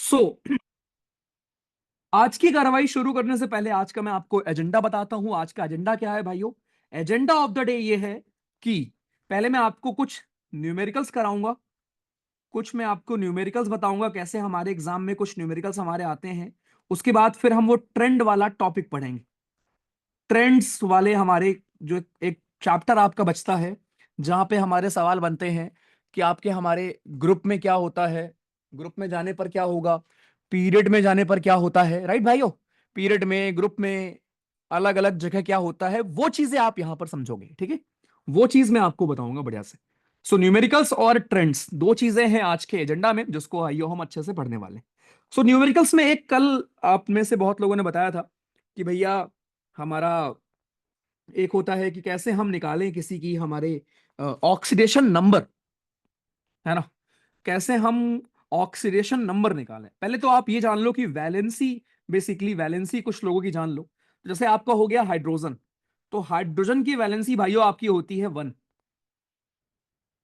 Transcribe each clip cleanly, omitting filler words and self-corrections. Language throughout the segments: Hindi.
सो आज की कार्रवाई शुरू करने से पहले आज का मैं आपको एजेंडा बताता हूं। आज का एजेंडा क्या है भाइयों? एजेंडा ऑफ द डे ये है कि पहले मैं आपको कुछ न्यूमेरिकल्स कराऊंगा, कुछ मैं आपको न्यूमेरिकल्स बताऊंगा कैसे हमारे एग्जाम में कुछ न्यूमेरिकल्स हमारे आते हैं। उसके बाद फिर हम वो ट्रेंड वाला टॉपिक पढ़ेंगे। ट्रेंड्स वाले हमारे जो एक चैप्टर आपका बचता है जहां पे हमारे सवाल बनते हैं कि आपके हमारे ग्रुप में क्या होता है, ग्रुप में जाने पर क्या होगा, पीरियड में जाने पर क्या होता है, राइट भाइयों? पीरियड में, ग्रुप में, अलग अलग जगह क्या होता है, वो चीजें आप यहां पर समझोगे। ठीक है, वो चीज मैं आपको बताऊंगा बढ़िया से। सो न्यूमेरिकल्स और ट्रेंड्स दो चीजें हैं आज के एजेंडा में जिसको आइयो हम अच्छे से पढ़ने वाले हैं। सो न्यूमेरिकल्स में एक कल आप में से बहुत लोगों ने बताया था कि भैया हमारा एक होता है कि कैसे हम निकालें किसी की हमारे ऑक्सीडेशन नंबर, है ना? कैसे हम ऑक्सीडेशन नंबर निकालें। पहले तो आप ये जान लो कि वैलेंसी, बेसिकली वैलेंसी कुछ लोगों की जान लो। जैसे आपका हो गया हाइड्रोजन, तो हाइड्रोजन की वैलेंसी भाइयों आपकी होती है 1।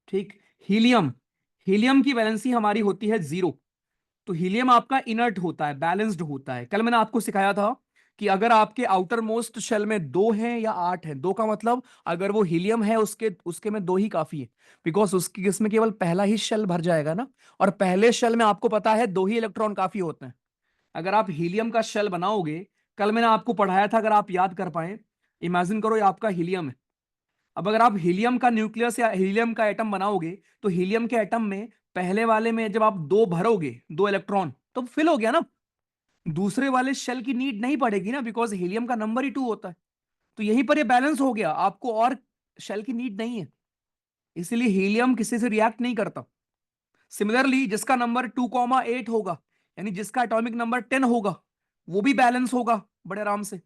ठीक। हीलियम, हीलियम की वैलेंसी हमारी होती है 0। तो हीलियम आपका इनर्ट होता है, बैलेंस्ड होता है। कल मैंने आपको सिखाया था कि अगर आपके आउटर मोस्ट शेल में 2 हैं या 8 हैं, 2 का मतलब अगर वो हीलियम है उसके उसके में 2 ही काफी है, बिकॉज उसकी इसमें केवल पहला ही शेल भर जाएगा ना। और पहले शेल में आपको पता है 2 ही इलेक्ट्रॉन काफी होते हैं। अगर आप हीलियम का शेल बनाओगे, कल मैंने आपको पढ़ाया था, अगर आप याद कर पाए, इमेजिन करो ये आपका हीलियम है। अब अगर आप हीलियम का न्यूक्लियस या हीलियम का एटम बनाओगे तो हीलियम के एटम में पहले वाले में जब आप 2 भरोगे, 2 इलेक्ट्रॉन, तो फिल हो गया ना। दूसरे वाले शेल की नीड नहीं पड़ेगी ना, बिकॉज हीलियम का नंबर ही 2 होता है। तो यहीं पर ये बैलेंस हो गया, आपको और शेल की नीड नहीं है। इसीलिए हीलियम किसी से रिएक्ट नहीं करता। सिमिलरली जिसका नंबर 2,8 होगा, यानी जिसका एटॉमिक नंबर 10 होगा, वो भी बैलेंस होगा बड़े आराम से।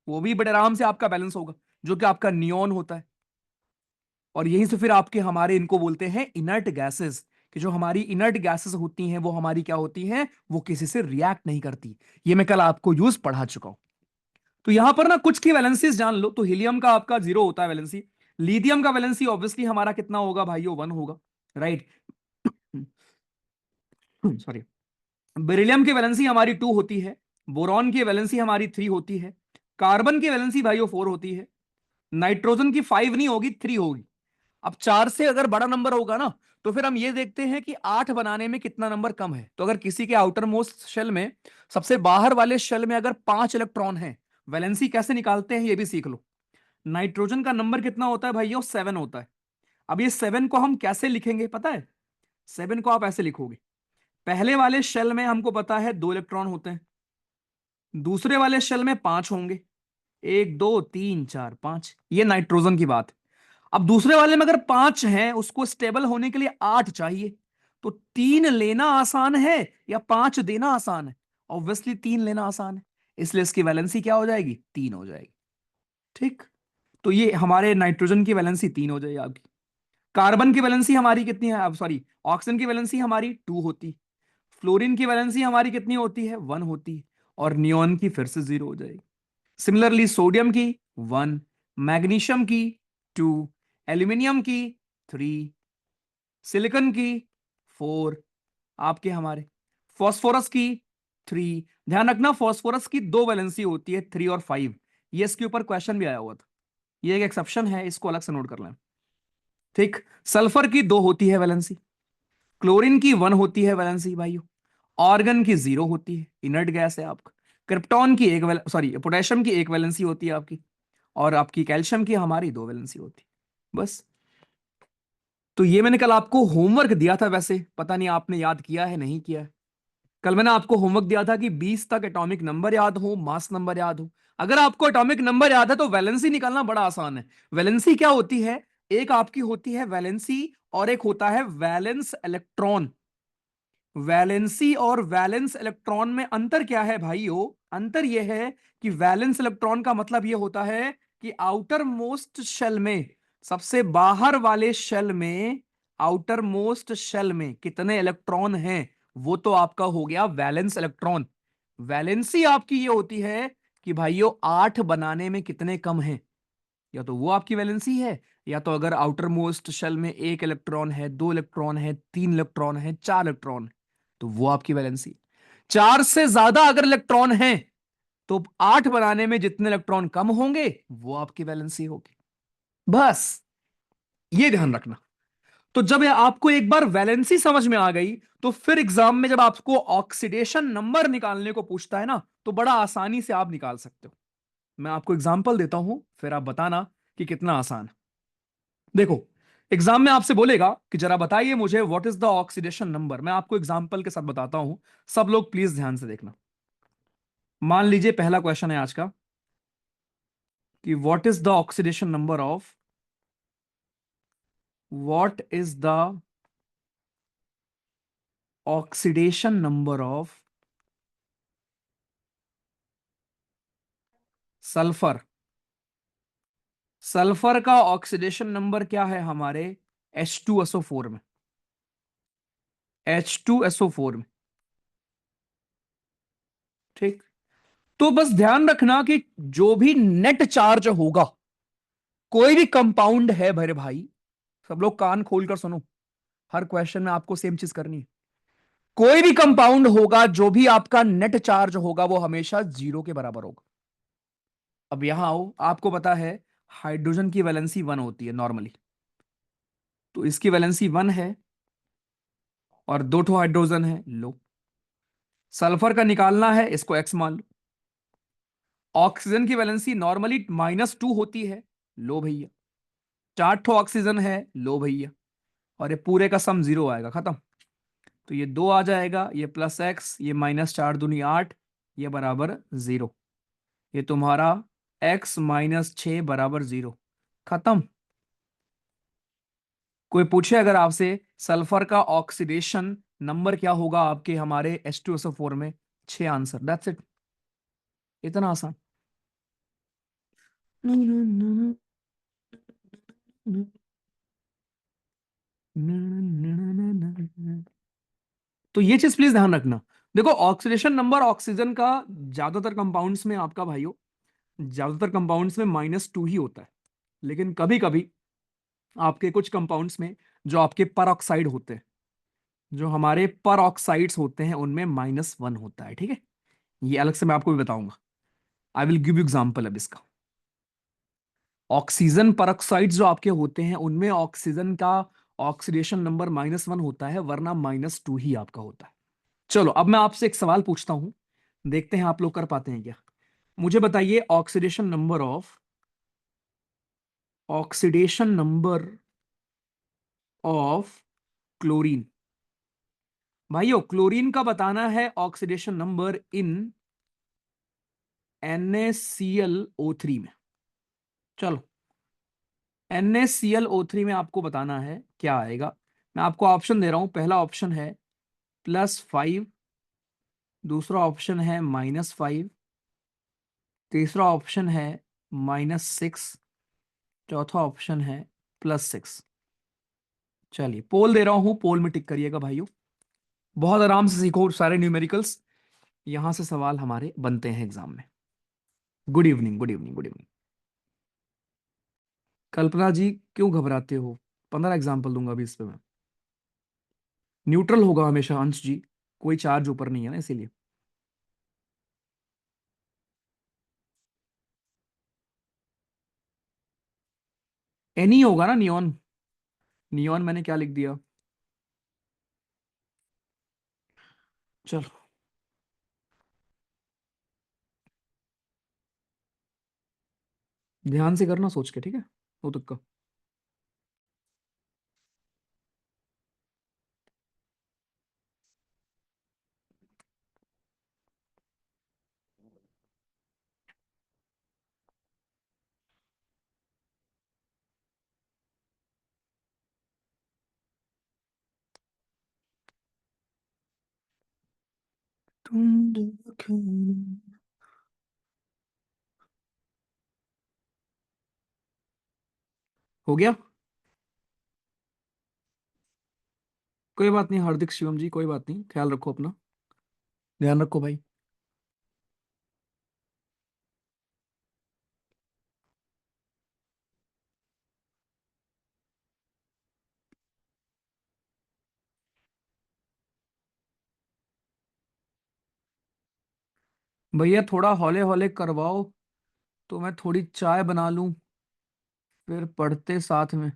वो भी बड़े आराम से आपका बैलेंस होगा, जो कि आपका नियॉन होता है। और यहीं से फिर आपके हमारे इनको बोलते हैं इनर्ट गैसेस, कि जो हमारी इनर्ट गैसेस होती हैं वो हमारी क्या होती हैं, वो किसी से रिएक्ट नहीं करती। ये मैं कल आपको यूज पढ़ा चुका हूं। तो यहां पर ना कुछ की वैलेंसीज जान लो। तो हीलियम का आपका 0 होता है वैलेंसी। लिथियम का वैलेंसी ऑब्वियसली हमारा कितना होगा भाइयों? 1 होगा, राइट? सॉरी। बेरिलियम की वैलेंसी हमारी 2 होती है। बोरॉन की वैलेंसी हमारी 3 होती है। कार्बन की वैलेंसी भाइयों 4 होती है। नाइट्रोजन की 5 नहीं होगी, 3 होगी। अब 4 से अगर बड़ा नंबर होगा ना, तो फिर हम ये देखते हैं कि 8 बनाने में कितना नंबर कम है। तो अगर किसी के आउटर मोस्ट शेल में, सबसे बाहर वाले शेल में अगर 5 इलेक्ट्रॉन है, वैलेंसी कैसे निकालते हैं ये भी सीख लो। नाइट्रोजन का नंबर कितना होता है भाइयों? 7 होता है। अब ये 7 को हम कैसे लिखेंगे पता है? 7 को आप ऐसे लिखोगे, पहले वाले शेल में हमको पता है 2 इलेक्ट्रॉन होते हैं, दूसरे वाले शेल में 5 होंगे, 1 2 3 4 5, ये नाइट्रोजन की बात है। अब दूसरे वाले में अगर 5 हैं, उसको स्टेबल होने के लिए 8 चाहिए। तो 3 लेना आसान है या 5 देना आसान है? ऑब्वियसली 3 लेना आसान है, इसलिए इसकी वैलेंसी क्या हो जाएगी? 3 हो जाएगी। ठीक। तो ये हमारे नाइट्रोजन की वैलेंसी 3 हो जाएगी आपकी। कार्बन की वैलेंसी हमारी कितनी है? अब सॉरी, ऑक्सीजन की वैलेंसी हमारी 2 होती। फ्लोरीन की वैलेंसी हमारी कितनी होती है? 1 होती। और नियोन की फिर से 0 हो जाएगी। सिमिलरली सोडियम की 1, मैग्नीशियम की 2, एल्यूमिनियम की 3, सिलिकॉन की 4, आपके हमारे फास्फोरस की 3। ध्यान रखना फास्फोरस की 2 वैलेंसी होती है, 3 और 5। ये इसके ऊपर क्वेश्चन भी आया हुआ था, ये एक एक्सेप्शन है, इसको अलग से नोट कर लें। ठीक। सल्फर की 2 होती है वैलेंसी। क्लोरीन की 1 होती है वैलेंसी भाइयों। ऑर्गन की 0 होती है, इनर्ट गैस है आपका। क्रिप्टॉन की एक, सॉरी, पोटेशियम की 1 वैलेंसी होती है आपकी। और आपकी कैल्शियम की हमारी 2 वैलेंसी होती है, बस। तो ये मैंने कल आपको होमवर्क दिया था, वैसे पता नहीं आपने याद किया है नहीं किया है। कल मैंने आपको होमवर्क दिया था कि 20 तक एटॉमिक नंबर याद हो, मास नंबर याद हो। अगर आपको एटॉमिक नंबर याद है तो वैलेंसी निकालना बड़ा आसान है। वैलेंसी क्या होती है? एक आपकी होती है वैलेंसी और एक होता है वैलेंस इलेक्ट्रॉन। वैलेंसी और वैलेंस इलेक्ट्रॉन में अंतर क्या है भाइयों? अंतर यह है कि वैलेंस इलेक्ट्रॉन का मतलब यह होता है कि आउटर मोस्ट शेल में, सबसे बाहर वाले शेल में, आउटर मोस्ट शेल में कितने इलेक्ट्रॉन हैं, वो तो आपका हो गया वैलेंस इलेक्ट्रॉन। वैलेंसी आपकी ये होती है कि भाइयों 8 बनाने में कितने कम हैं, या तो वो आपकी वैलेंसी है या तो अगर आउटर मोस्ट शेल में एक इलेक्ट्रॉन है, दो इलेक्ट्रॉन है, तीन इलेक्ट्रॉन है, चार इलेक्ट्रॉन, तो वो आपकी वैलेंसी। चार से ज्यादा अगर इलेक्ट्रॉन है तो आठ बनाने में जितने इलेक्ट्रॉन कम होंगे वो आपकी वैलेंसी होगी। बस ये ध्यान रखना। तो जब ये आपको एक बार वैलेंसी समझ में आ गई, तो फिर एग्जाम में जब आपको ऑक्सीडेशन नंबर निकालने को पूछता है ना, तो बड़ा आसानी से आप निकाल सकते हो। मैं आपको एग्जांपल देता हूं, फिर आप बताना कि कितना आसान है। देखो, एग्जाम में आपसे बोलेगा कि जरा बताइए मुझे what is the oxidation number. मैं आपको एग्जांपल के साथ बताता हूं, सब लोग प्लीज ध्यान से देखना। मान लीजिए पहला क्वेश्चन है आज का कि what is the oxidation number of, what is the oxidation number of sulphur. Sulphur का ऑक्सीडेशन नंबर क्या है हमारे H2SO4 में, H2SO4 में। ठीक। तो बस ध्यान रखना कि जो भी नेट चार्ज होगा, कोई भी कंपाउंड है मेरे भाई, सब लोग कान खोलकर सुनो, हर क्वेश्चन में आपको सेम चीज करनी है। कोई भी कंपाउंड होगा, जो भी आपका नेट चार्ज होगा वो हमेशा जीरो के बराबर होगा। अब यहां आओ, आपको पता है हाइड्रोजन की वैलेंसी वन होती है नॉर्मली, तो इसकी वैलेंसी वन है और दो ठो हाइड्रोजन है, लो। सल्फर का निकालना है, इसको एक्स मान लो। ऑक्सीजन की वैलेंसी नॉर्मली -2 होती है, लो भैया। चार ठो ऑक्सीजन है, लो भैया। और ये पूरे का सम जीरो आएगा, खत्म। तो ये दो आ जाएगा, ये प्लस एक्स, ये -4 दूनी 8, ये बराबर जीरो। ये तुम्हारा x-6 बराबर जीरो, खत्म। कोई पूछे अगर आपसे सल्फर का ऑक्सीडेशन नंबर क्या होगा आपके हमारे H2SO4 में, 6 आंसर, दैट्स इट। इतना आसान। तो ये चीज प्लीज ध्यान रखना। देखो, ऑक्सीडेशन नंबर ऑक्सीजन का ज्यादातर कंपाउंड्स में आपका भाइयों, ज्यादातर कंपाउंड्स में -2 ही होता है। लेकिन कभी कभी आपके कुछ कंपाउंड्स में, जो आपके पर ऑक्साइड होते हैं, जो हमारे पर ऑक्साइड्स होते हैं, उनमें -1 होता है। ठीक है, ये अलग से मैं आपको भी बताऊंगा। I will give you example अब इसका। ऑक्सीजन पर ऑक्साइड जो आपके होते हैं, उनमें ऑक्सीजन का ऑक्सीडेशन नंबर -1 होता है, वरना -2 ही आपका होता है। चलो, अब मैं आपसे एक सवाल पूछता हूं, देखते हैं आप लोग कर पाते हैं क्या। मुझे बताइए ऑक्सीडेशन नंबर ऑफ क्लोरीन। भाइयों, क्लोरीन का बताना है ऑक्सीडेशन नंबर इन NaClO3 में। चलो, NaClO3 में आपको बताना है क्या आएगा। मैं आपको ऑप्शन दे रहा हूं। पहला ऑप्शन है +5, दूसरा ऑप्शन है -5, तीसरा ऑप्शन है -6, चौथा ऑप्शन है +6। चलिए, पोल दे रहा हूं, पोल में टिक करिएगा भाइयों। बहुत आराम से सीखो सारे न्यूमेरिकल्स, यहां से सवाल हमारे बनते हैं एग्जाम में। Good evening, good evening, good evening. Kalpana ji, क्यों घबराते हो? 15 एग्जाम्पल दूंगा अभी इस पे मैं। न्यूट्रल होगा हमेशा अंश जी, कोई चार्ज ऊपर नहीं है ना, इसीलिए। एनी होगा ना, नियॉन। नियॉन मैंने क्या लिख दिया? चलो, ध्यान से करना, सोच के, ठीक है, वो तुक्का। तुम देखो। हो गया? कोई बात नहीं हार्दिक शिवम जी, कोई बात नहीं, ख्याल रखो अपना, ध्यान रखो भाई। भैया थोड़ा हौले हौले करवाओ, तो मैं थोड़ी चाय बना लूं, फिर पढ़ते साथ में।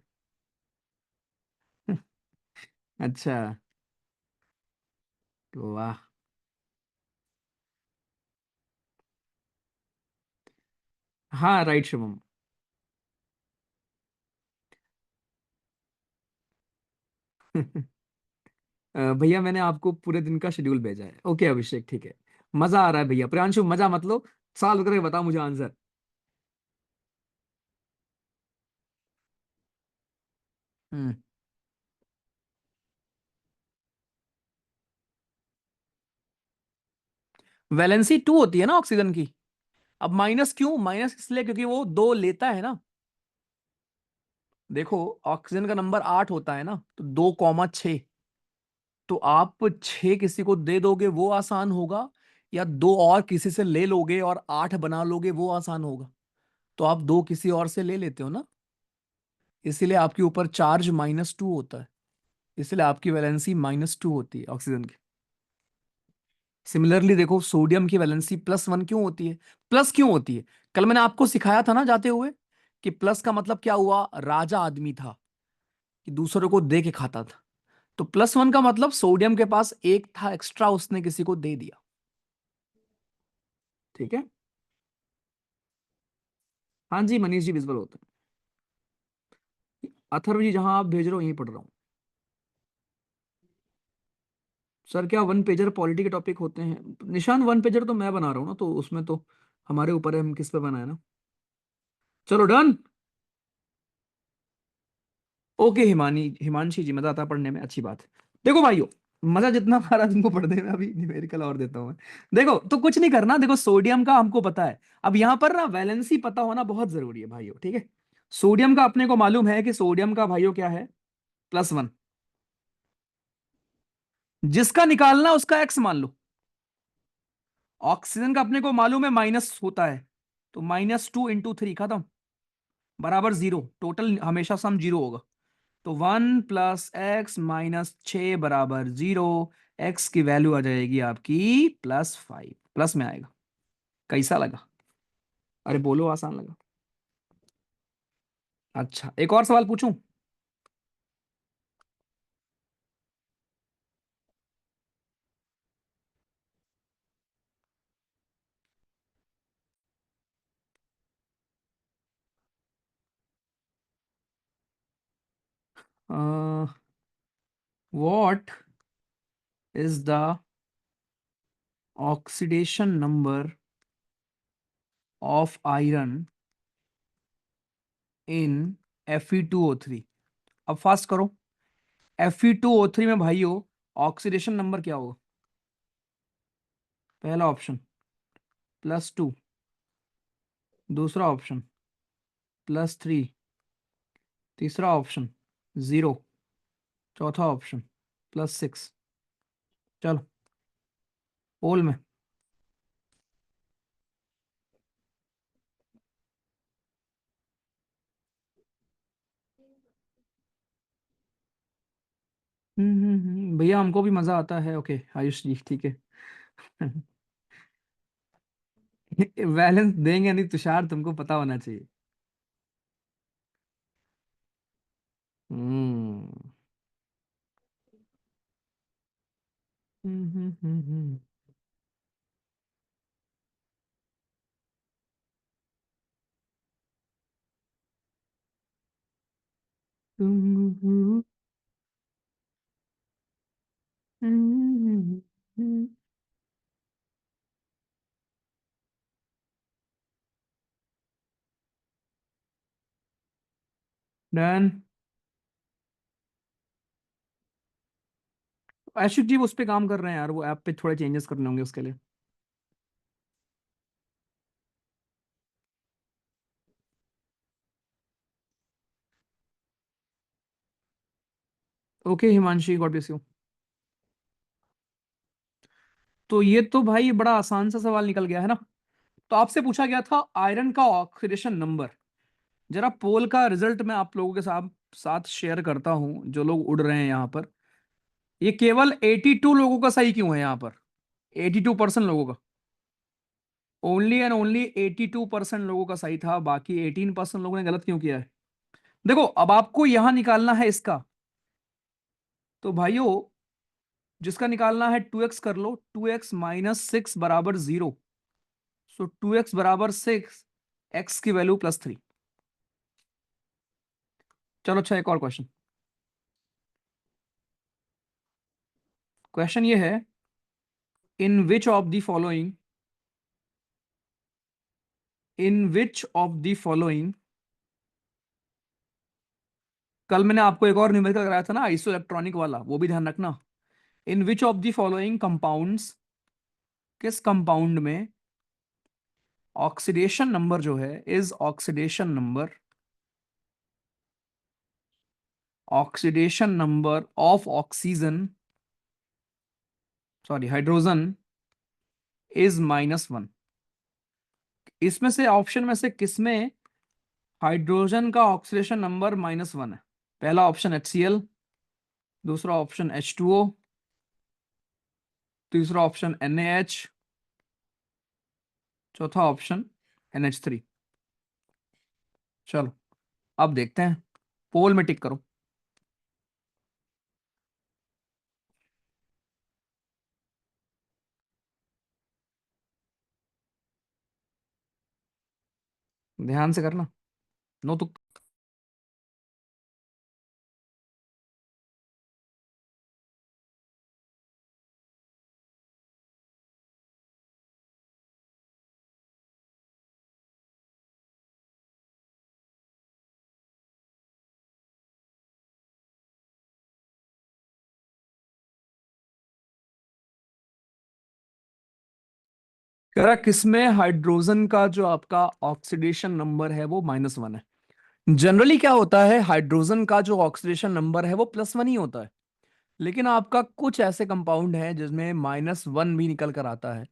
अच्छा। वाह। हाँ राइट शुभम। भैया मैंने आपको पूरे दिन का शेड्यूल भेजा है। ओके अभिषेक ठीक है। मजा आ रहा है भैया। प्रियांशु मजा मत लो, सॉल्व करके बताओ मुझे आंसर। हम्म। वैलेंसी 2 होती है ना ऑक्सीजन की। अब माइनस क्यों? माइनस इसलिए क्योंकि वो दो लेता है ना। देखो, ऑक्सीजन का नंबर 8 होता है ना, तो 2,6। तो आप 6 किसी को दे दोगे वो आसान होगा, या दो और किसी से ले लोगे और 8 बना लोगे वो आसान होगा। तो आप दो किसी और से ले लेते हो ना, इसीलिए आपके ऊपर चार्ज -2 होता है। इसलिए आपकी वैलेंसी -2 होती है ऑक्सीजन की। सिमिलरली देखो, सोडियम की वैलेंसी +1 क्यों होती है? प्लस क्यों होती है? कल मैंने आपको सिखाया था ना जाते हुए, कि प्लस का मतलब क्या हुआ? राजा आदमी था, कि दूसरों को दे के खाता था। तो +1 का मतलब सोडियम के पास एक था एक्स्ट्रा, उसने किसी को दे दिया। ठीक है। हाँ जी मनीष जी विजुअल होता है। अथर्व जी जहां आप भेज रहे हो यहीं पढ़ रहा हूँ। सर क्या वन पेजर पॉलिटी के टॉपिक होते हैं? निशान वन पेजर तो मैं बना रहा हूँ ना, तो उसमें तो हमारे ऊपर है हम किस पे बनाए ना। चलो डन। ओके हिमांशी जी, मजा आता है पढ़ने में, अच्छी बात है। देखो भाइयों, मजा जितना आ रहा है तुमको पढ़ने में, अभी न्यूमेरिकल और देता हूं मैं। देखो तो कुछ नहीं करना, देखो सोडियम का हमको पता है। अब यहां पर ना वैलेंसी पता होना बहुत जरूरी है भाइयों, ठीक है। सोडियम का अपने को मालूम है कि सोडियम का भाइयों क्या है? +1। जिसका निकालना उसका एक्स मान लो। ऑक्सीजन का अपने को मालूम है माइनस होता है, तो -2 × 3 खत्म, बराबर 0। टोटल हमेशा सम 0 होगा। तो 1 + x - 6 बराबर 0। एक्स की वैल्यू आ जाएगी आपकी +5, प्लस में आएगा। कैसा लगा? अरे बोलो, आसान लगा? अच्छा, एक और सवाल पूछूं? What is the oxidation number of iron in Fe2O3? अब फास्ट करो। Fe2O3 में भाइयों ऑक्सीडेशन नंबर क्या होगा? पहला ऑप्शन +2, दूसरा ऑप्शन +3, तीसरा ऑप्शन 0, चौथा ऑप्शन +6। चलो पोल में। भैया हमको भी मजा आता है। ओके आयुष जी ठीक है। बैलेंस देंगे नहीं तुषार, तुमको पता होना चाहिए। हम्म। डन। आशिक जी वो उस पे काम कर रहे हैं यार, वो ऐप पे थोड़े चेंजेस करने होंगे उसके लिए। Okay Himanshi, God bless you. तो ये तो भाई बड़ा आसान सा सवाल निकल गया है ना। तो आपसे पूछा गया था आयरन का ऑक्सीडेशन नंबर। जरा पोल का रिजल्ट मैं आप लोगों के साथ साथ शेयर करता हूं, जो लोग उड़ रहे हैं यहाँ पर। ये केवल 82 लोगों का सही क्यों है यहाँ पर? 82% लोगों का। ओनली एंड ओनली 82% लोगों का सही था, बाकी 18% लोगों ने गलत क्यों किया है? देखो, अब आपको यहां निकालना है इसका, तो भाइयों जिसका निकालना है 2x कर लो। 2x - 6 बराबर 0। सो 2x बराबर 6, x की वैल्यू +3। चलो अच्छा, एक और क्वेश्चन। क्वेश्चन ये है, in which of the following, in which of the following, कल मैंने आपको एक और न्यूमेरिकल कराया था ना आइसो इलेक्ट्रॉनिक वाला, वो भी ध्यान रखना। In which of the following compounds, किस कंपाउंड में ऑक्सीडेशन नंबर जो है, is oxidation number, oxidation number of oxygen, sorry hydrogen, is -1। इसमें से ऑप्शन में से किसमें हाइड्रोजन का ऑक्सीडेशन नंबर -1 है? पहला ऑप्शन HCl, दूसरा ऑप्शन H2O, तीसरा ऑप्शन NaH, चौथा ऑप्शन NH3। चलो अब देखते हैं, पोल में टिक करो। ध्यान से करना, नो तो। कह रहा किसमें हाइड्रोजन का जो आपका ऑक्सीडेशन नंबर है वो -1 है। जनरली क्या होता है, हाइड्रोजन का जो ऑक्सीडेशन नंबर है वो +1 ही होता है। लेकिन आपका कुछ ऐसे कंपाउंड हैं जिसमें -1 भी निकल कर आता है।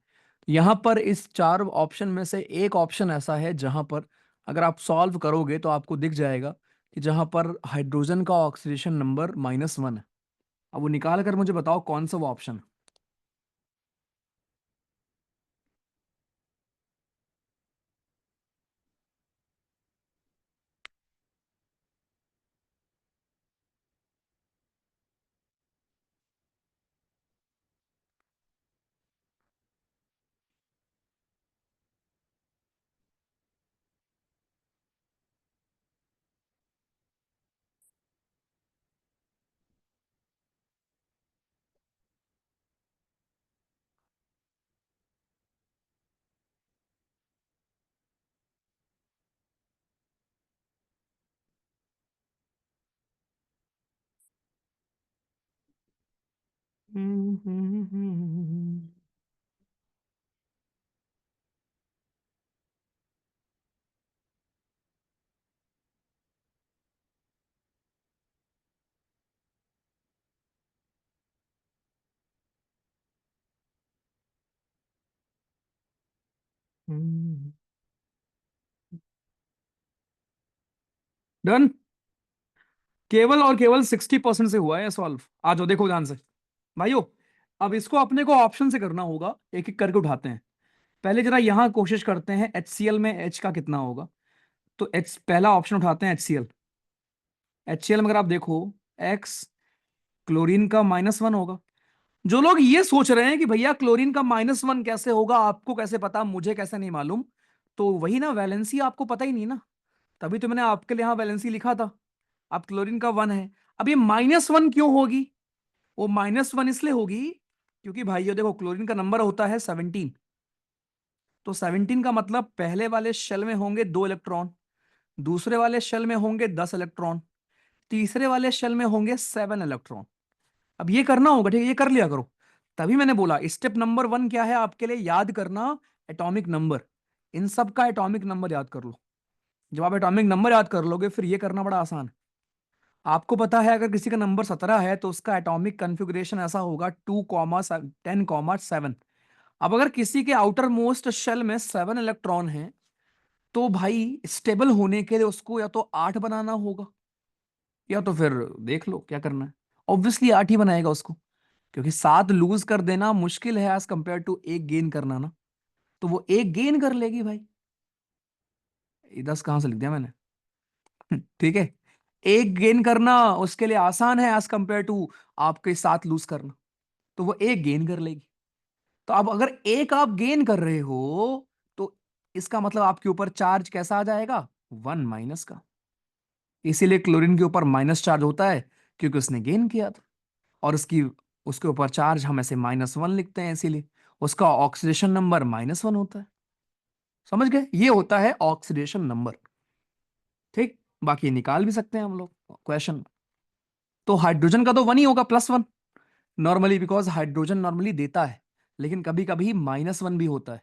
यहां पर इस चार ऑप्शन में से एक ऑप्शन ऐसा है जहां पर अगर आप सॉल्व करोगे तो आपको दिख जाएगा कि जहां पर हाइड्रोजन का ऑक्सीडेशन नंबर -1 है। अब वो निकाल कर मुझे बताओ कौन सा वो ऑप्शन है? डन। केवल और केवल 60% से हुआ है सॉल्व। आ जाओ देखो ध्यान से भाइयों। अब इसको अपने को ऑप्शन से करना होगा, एक एक करके उठाते हैं। पहले जरा यहां कोशिश करते हैं HCl में H का कितना होगा। तो H पहला ऑप्शन उठाते हैं HCl। HCl में अगर आप देखो, X क्लोरीन का -1 होगा। जो लोग ये सोच रहे हैं कि भैया क्लोरीन का -1 कैसे होगा, आपको कैसे पता, मुझे कैसे नहीं मालूम, तो वही ना, वैलेंसी आपको पता ही नहीं ना, तभी तो मैंने आपके लिए यहां वैलेंसी लिखा था। अब क्लोरीन का 1 है। अब ये -1 क्यों होगी? वो -1 इसलिए होगी क्योंकि भाइयों देखो, क्लोरीन का नंबर होता है 17। तो 17 का मतलब पहले वाले शेल में होंगे 2 इलेक्ट्रॉन, दूसरे वाले शेल में होंगे 10 इलेक्ट्रॉन, तीसरे वाले शेल में होंगे 7 इलेक्ट्रॉन। अब ये करना होगा, ठीक है, ये कर लिया करो। तभी मैंने बोला स्टेप नंबर 1 क्या है आपके लिए, याद करना एटॉमिक नंबर। इन सब का एटॉमिक नंबर याद कर लो। जब आप एटॉमिक नंबर याद कर लोगे फिर ये करना बड़ा आसान है। आपको पता है अगर किसी का नंबर 17 है तो उसका एटॉमिक कन्फिग्रेशन ऐसा होगा 2,10,7। अब अगर किसी के आउटर मोस्ट शेल में 7 इलेक्ट्रॉन है, तो भाई स्टेबल होने के लिए उसको या तो 8 बनाना होगा, या तो फिर देख लो क्या करना है। ऑब्वियसली 8 ही बनाएगा उसको, क्योंकि 7 लूज कर देना मुश्किल है एज कंपेयर टू एक गेन करना ना। तो वो एक गेन कर लेगी भाई। ये 10 कहां से लिख दिया मैंने? ठीक है। एक गेन करना उसके लिए आसान है एज कंपेयर टू आपके साथ लूज करना। तो वो एक गेन कर लेगी। तो अब अगर एक आप गेन कर रहे हो तो इसका मतलब आपके ऊपर चार्ज कैसा आ जाएगा? 1 माइनस का। इसीलिए क्लोरीन के ऊपर माइनस चार्ज होता है, क्योंकि उसने गेन किया था। और उसकी उसके ऊपर चार्ज हम ऐसे -1 लिखते हैं, इसीलिए उसका ऑक्सीडेशन नंबर -1 होता है। समझ गए? ये होता है ऑक्सीडेशन नंबर। ठीक। बाकी निकाल भी सकते हैं हम लोग क्वेश्चन। तो हाइड्रोजन का तो 1 ही होगा, +1 नॉर्मली, बिकॉज हाइड्रोजन नॉर्मली देता है, लेकिन कभी कभी -1 भी होता है।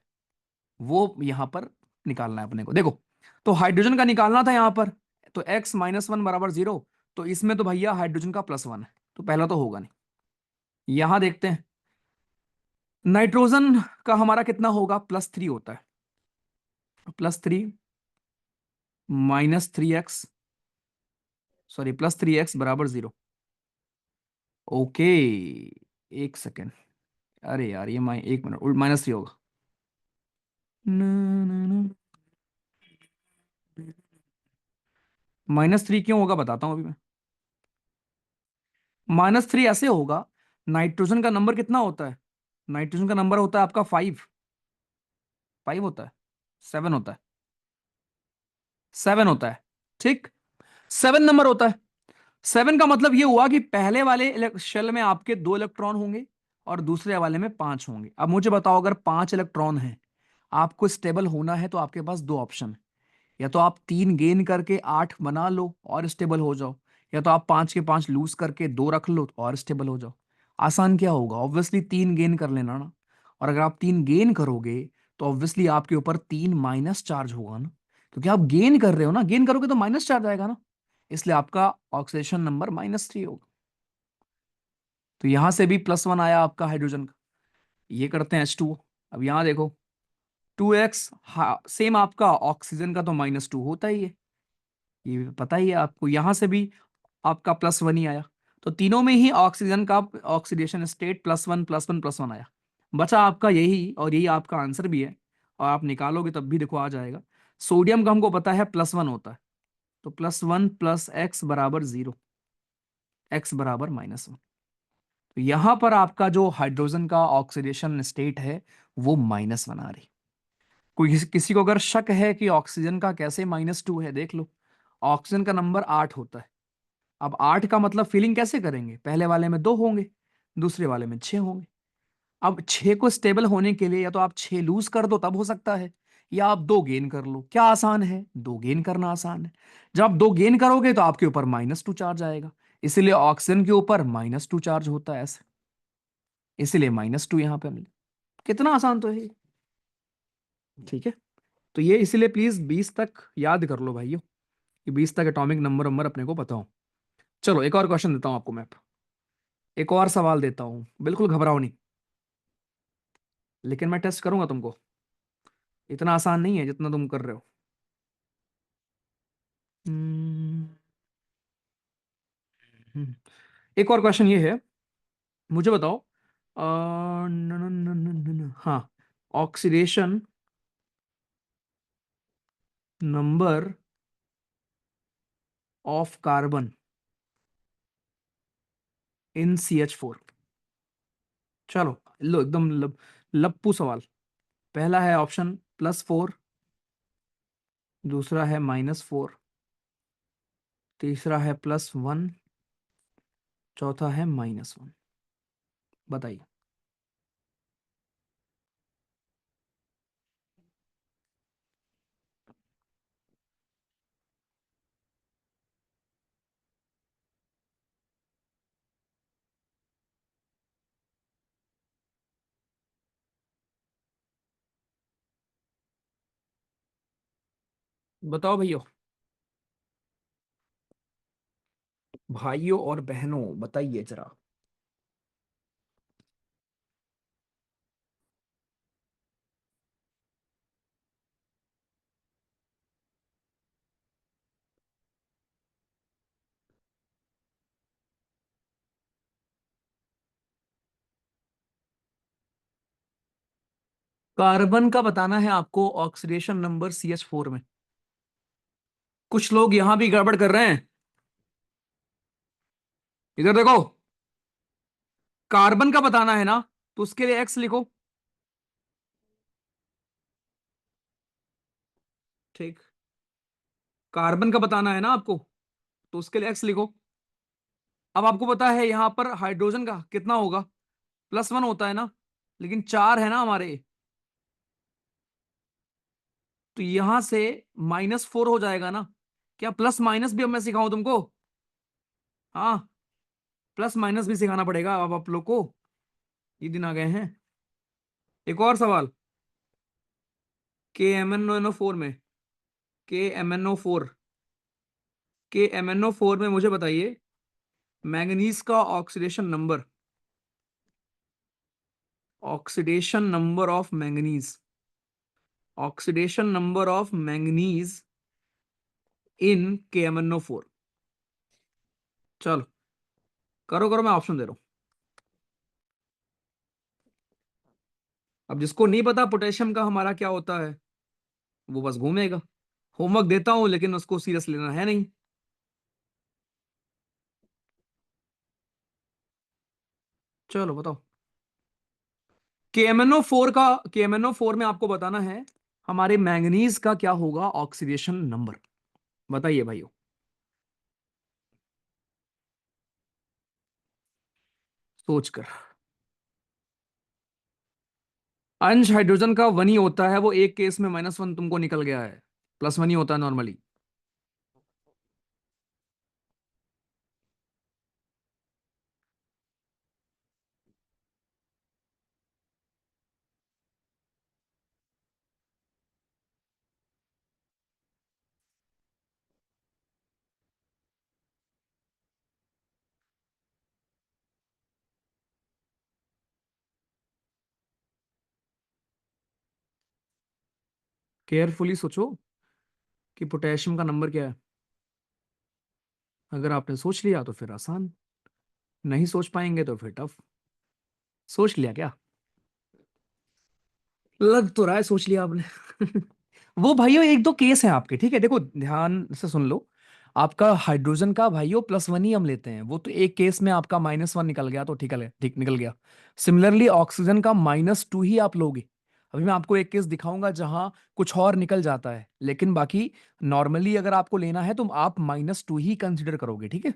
वो यहां पर निकालना है अपने को। देखो, तो हाइड्रोजन का निकालना था यहां पर। तो x-1 बराबर 0। तो इसमें तो भैया हाइड्रोजन का +1 है, तो पहला तो होगा नहीं। यहां देखते हैं, नाइट्रोजन का हमारा कितना होगा? +3 होता है। +3 -3x, सॉरी +3x बराबर 0। ओके, एक सेकेंड। अरे यार, ये 1 मिनट, -3 होगा। -3 क्यों होगा बताता हूं अभी मैं। -3 ऐसे होगा, नाइट्रोजन का नंबर कितना होता है? नाइट्रोजन का नंबर होता है आपका 5। 5 होता है, 7 होता है, 7 होता है। ठीक, 7 नंबर होता है। 7 का मतलब ये हुआ कि पहले वाले शेल में आपके 2 इलेक्ट्रॉन होंगे और दूसरे वाले में 5 होंगे। अब मुझे बताओ, अगर 5 इलेक्ट्रॉन है, आपको स्टेबल होना है, तो आपके पास दो ऑप्शन है। या तो आप 3 गेन करके 8 बना लो और स्टेबल हो जाओ, या तो आप 5 के 5 लूज करके 2 रख लो और स्टेबल हो जाओ। आसान क्या होगा? ऑब्वियसली 3 गेन कर लेना ना। और अगर आप 3 गेन करोगे तो ऑब्वियसली आपके ऊपर 3 माइनस चार्ज होगा ना, क्योंकि आप गेन कर रहे हो ना। गेन करोगे तो माइनस चार्ज आएगा ना, इसलिए आपका ऑक्सीडेशन नंबर -3 होगा। तो यहां से भी +1 आया आपका हाइड्रोजन का। ये करते हैं H2O। अब यहां देखो, 2x, सेम आपका ऑक्सीजन का तो -2 होता ही है, ये भी पता ही है आपको। यहां से भी आपका +1 ही आया। तो तीनों में ही ऑक्सीजन का ऑक्सीडेशन स्टेट +1 +1 +1 आया। बचा आपका यही, और यही आपका आंसर भी है। और आप निकालोगे तब भी देखो आ जाएगा। सोडियम का हमको पता है +1 होता है। तो +1 + x बराबर 0, x बराबर -1। तो यहां पर आपका जो हाइड्रोजन का ऑक्सीडेशन स्टेट है वो -1 आ रही। कोई किसी को अगर शक है कि ऑक्सीजन का कैसे -2 है, देख लो। ऑक्सीजन का नंबर 8 होता है। अब 8 का मतलब फीलिंग कैसे करेंगे? पहले वाले में 2 होंगे, दूसरे वाले में 6 होंगे। अब 6 को स्टेबल होने के लिए या तो आप 6 लूज कर दो, तब हो सकता है, या आप 2 गेन कर लो। क्या आसान है? 2 गेन करना आसान है। जब आप 2 गेन करोगे तो आपके ऊपर -2 चार्ज आएगा, इसीलिए ऑक्सीजन के ऊपर -2 चार्ज होता है ऐसे, इसीलिए -2 यहां पे मिले। कितना आसान तो है ये। ठीक है। तो ये इसीलिए प्लीज 20 तक याद कर लो भाइयों, कि 20 तक एटॉमिक नंबर नंबर अपने को पता हो। चलो एक और क्वेश्चन देता हूं आपको मैं। एक और सवाल देता हूं, बिल्कुल घबराओ नहीं, लेकिन मैं टेस्ट करूंगा तुमको। इतना आसान नहीं है जितना तुम कर रहे हो। हम्म, हम्म। एक और क्वेश्चन ये है, मुझे बताओ। न, न, न, न, न, न, हाँ, oxidation number of carbon in CH4। चलो, लो एकदम लप्पू सवाल। पहला है ऑप्शन +4, दूसरा है -4, तीसरा है +1, चौथा है -1। बताइए। बताओ भैया, भाइयों और बहनों, बताइए जरा। कार्बन का बताना है आपको ऑक्सीडेशन नंबर CH4 में। कुछ लोग यहां भी गड़बड़ कर रहे हैं। इधर देखो, कार्बन का बताना है ना, तो उसके लिए एक्स लिखो। ठीक। कार्बन का बताना है ना आपको, तो उसके लिए एक्स लिखो। अब आपको पता है यहां पर हाइड्रोजन का कितना होगा, +1 होता है ना, लेकिन 4 है ना हमारे, तो यहां से -4 हो जाएगा ना। क्या प्लस माइनस भी अब मैं सिखाऊं तुमको? हाँ, प्लस माइनस भी सिखाना पड़ेगा अब आप लोग को, ये दिन आ गए हैं। एक और सवाल, KMnO4 में, KMnO4, KMnO4 में मुझे बताइए मैंगनीज का oxidation number, oxidation number of manganese, oxidation number of manganese in KMnO4। चलो करो करो, मैं ऑप्शन दे रहा हूं। अब जिसको नहीं पता पोटेशियम का हमारा क्या होता है, वो बस घूमेगा। होमवर्क देता हूं लेकिन उसको सीरियस लेना है नहीं। चलो बताओ। KMnO4 का, KMnO4 में आपको बताना है हमारे मैंगनीज का क्या होगा ऑक्सीडेशन नंबर, बताइए भाइयों। सोचकर। अंश हाइड्रोजन का 1 ही होता है, वो एक केस में -1 तुमको निकल गया है, +1 ही होता है नॉर्मली। केयरफुली सोचो कि पोटेशियम का नंबर क्या है। अगर आपने सोच लिया तो फिर आसान, नहीं सोच पाएंगे तो फिर टफ। सोच लिया क्या? लग तो रहा है सोच लिया आपने। वो भाइयों एक दो केस हैं आपके, ठीक है, देखो ध्यान से सुन लो। आपका हाइड्रोजन का भाइयों +1 ही हम लेते हैं, वो तो एक केस में आपका -1 निकल गया तो ठीक है, ठीक निकल गया। सिमिलरली ऑक्सीजन का -2 ही आप लोगे। अभी मैं आपको एक केस दिखाऊंगा जहां कुछ और निकल जाता है, लेकिन बाकी नॉर्मली अगर आपको लेना है तो आप -2 ही कंसिडर करोगे, ठीक है।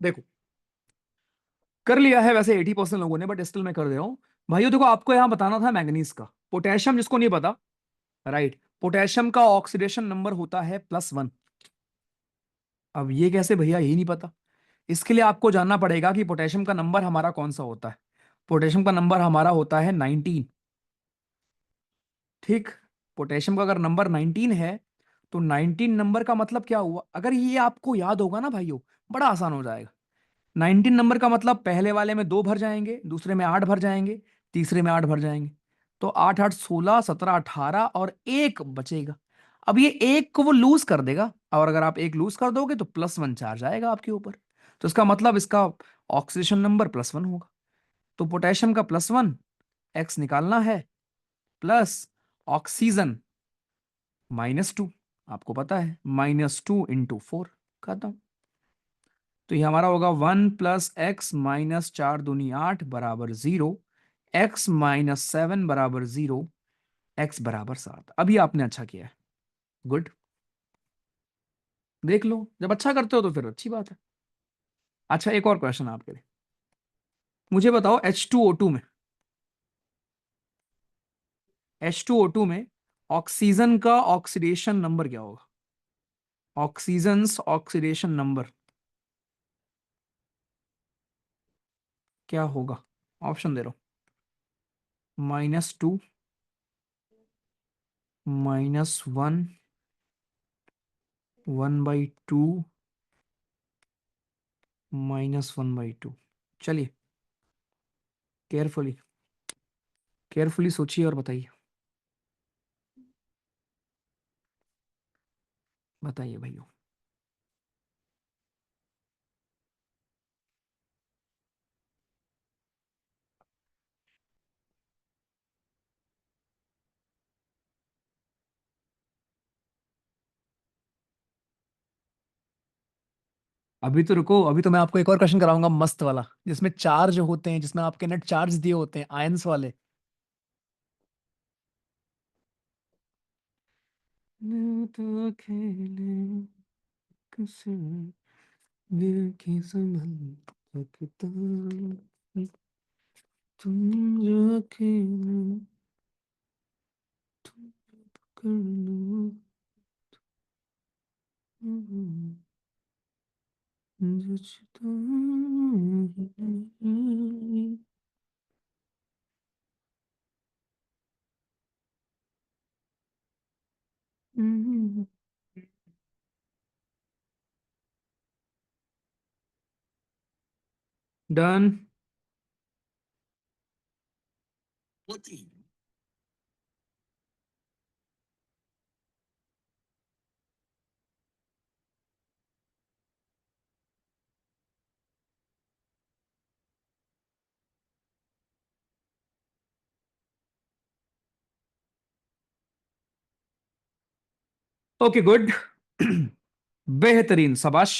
देखो कर लिया है वैसे 80% लोगों ने, बट स्टिल मैं कर दे रहा हूं। भाइयों देखो, आपको यहां बताना था मैंगनीज का, पोटेशियम जिसको नहीं पता, राइट, पोटेशियम का ऑक्सीडेशन नंबर होता है +1। अब ये कैसे भैया, यही नहीं पता? इसके लिए आपको जानना पड़ेगा कि पोटेशियम का नंबर हमारा कौन सा होता है। पोटेशियम का नंबर हमारा होता है 19। ठीक। पोटेशियम का अगर नंबर 19 है, तो 19 नंबर का मतलब क्या हुआ, अगर ये आपको याद होगा ना भाइयों, बड़ा आसान हो जाएगा। 19 नंबर का मतलब पहले वाले में 2 भर जाएंगे, दूसरे में 8 भर जाएंगे, तीसरे में 8 भर जाएंगे। तो 8 8 16 17 18 और एक बचेगा। अब ये एक को वो लूज कर देगा, और अगर आप एक लूज कर दोगे तो +1 चार्ज आएगा आपके ऊपर। तो इसका मतलब इसका ऑक्सीडेशन नंबर +1 होगा। तो पोटेशियम का +1, एक्स निकालना है, प्लस ऑक्सीजन -2, आपको पता है -2 × 4, खत्म। तो ये हमारा होगा 1 + x - 4 × 2 = 8 बराबर 0, x - 7 बराबर 0, x बराबर 7। अभी आपने अच्छा किया है, गुड। देख लो, जब अच्छा करते हो तो फिर अच्छी बात है। अच्छा एक और क्वेश्चन आपके लिए, मुझे बताओ H2O2 में, H2O2 में ऑक्सीजन का ऑक्सीडेशन नंबर क्या होगा? ऑक्सीजन ऑक्सीडेशन नंबर क्या होगा? ऑप्शन दे रहा हूं, -2, -1, 1/2 -1/2। चलिए, केयरफुली केयरफुली सोचिए और बताइए। बताइए भाइयों। अभी तो रुको, अभी तो मैं आपको एक और क्वेश्चन कराऊंगा मस्त वाला, जिसमें चार्ज होते हैं, जिसमें आपके नेट चार्ज दिए होते हैं आयंस वाले। तो खेले किसी दिल की संभल सकता, तुम जो खेले तुम कर लो, जचता नहीं। डन। Okay good. बेहतरीन, शाबाश।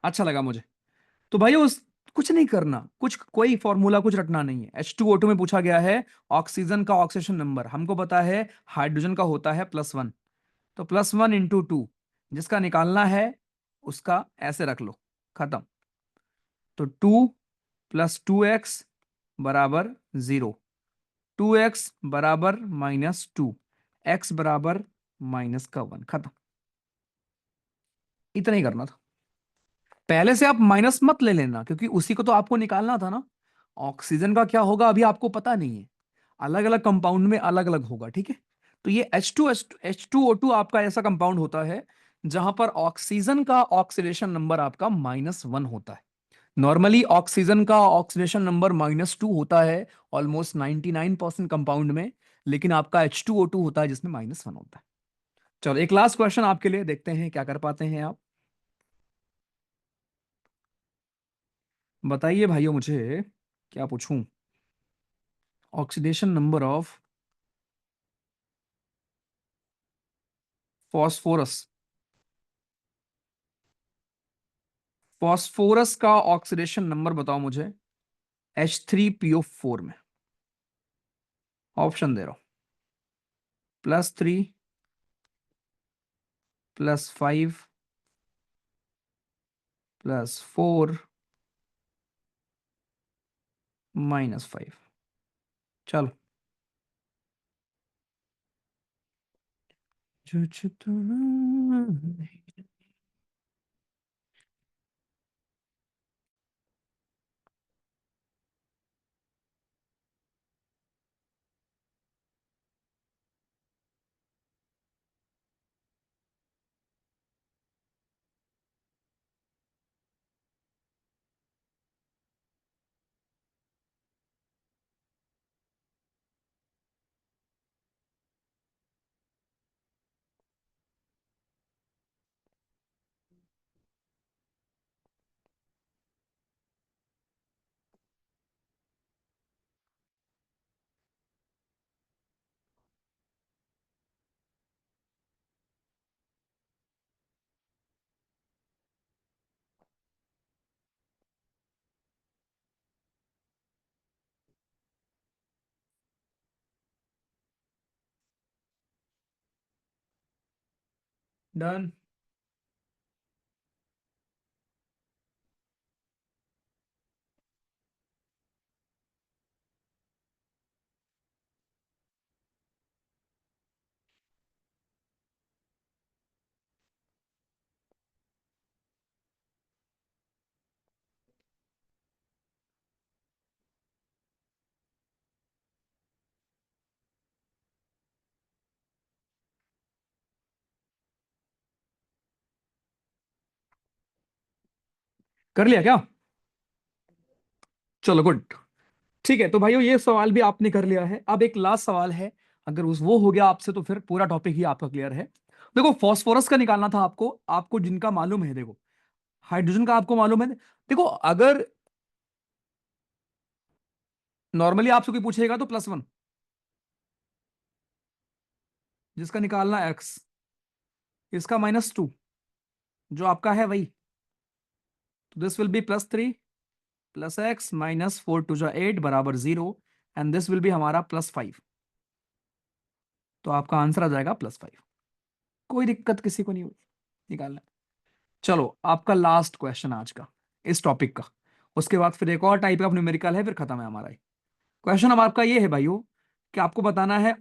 अच्छा लगा मुझे। तो भाई उस कुछ नहीं करना, कुछ कोई फॉर्मूला कुछ रटना नहीं है। H2O2 में पूछा गया है ऑक्सीजन का ऑक्सीडेशन नंबर, हमको पता है हाइड्रोजन का होता है +1। तो +1 × 2 जिसका निकालना है उसका ऐसे रख लो, खत्म। तो 2 + 2x बराबर 0, 2x बराबर -2, x बराबर -1, खत्म। इतना ही करना था। पहले से आप माइनस मत ले लेना, क्योंकि उसी को तो आपको निकालना था ना। ऑक्सीजन का क्या होगा अभी आपको पता नहीं है, अलग अलग कंपाउंड में अलग अलग होगा, ठीक है। तो ये H2O2 आपका ऐसा कंपाउंड होता है जहां पर ऑक्सीजन का ऑक्सीडेशन नंबर आपका -1 होता है। नॉर्मली ऑक्सीजन का ऑक्सीडेशन नंबर -2 होता है ऑलमोस्ट 99% कंपाउंड में, लेकिन आपका H2O2 होता है जिसमें -1 होता है। चलो एक लास्ट क्वेश्चन आपके लिए, देखते हैं क्या कर पाते हैं आप। बताइए भाइयों मुझे, क्या पूछूं। Oxidation number of phosphorus, phosphorus का ऑक्सीडेशन नंबर बताओ मुझे H3PO4 में। ऑप्शन दे रहा हूं, +3, +5, +4, -5। चलो। डन। कर लिया क्या? चलो गुड। ठीक है, तो भाइयों ये सवाल भी आपने कर लिया है। अब एक लास्ट सवाल है, अगर उस वो हो गया आपसे तो फिर पूरा टॉपिक ही आपका क्लियर है। देखो फास्फोरस का निकालना था आपको, आपको जिनका मालूम है, देखो हाइड्रोजन का आपको मालूम है। देखो अगर नॉर्मली आपसे कोई पूछेगा तो +1, जिसका निकालना एक्स, इसका -2, जो आपका है वही, तो दिस विल बी +3 +x -4 × 2 = 8 बराबर 0, एंड दिस विल बी हमारा +5। तो आपका आंसर आ जाएगा +5। कोई दिक्कत किसी को नहीं हुई निकालना। चलो आपका लास्ट क्वेश्चन आज का इस टॉपिक का, उसके बाद फिर एक और टाइप ऑफ न्यूमेरिकल है, फिर खत्म है हमारा क्वेश्चन। अब आपका ये है भाइयों कि आपको बताना है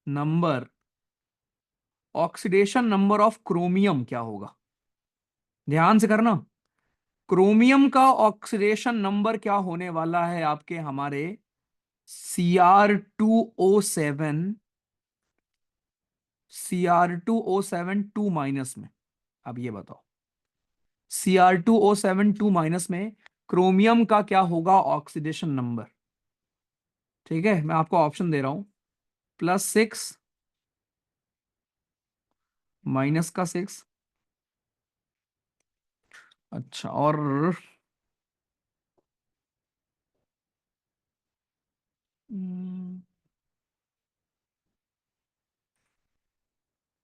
number oxidation number of chromium क्या होगा। ध्यान से करना, क्रोमियम का ऑक्सीडेशन नंबर क्या होने वाला है आपके हमारे Cr2O7, Cr2O7 2- में। अब ये बताओ Cr2O7 2- में क्रोमियम का क्या होगा ऑक्सीडेशन नंबर। ठीक है, मैं आपको ऑप्शन दे रहा हूं, +6, -6, अच्छा, और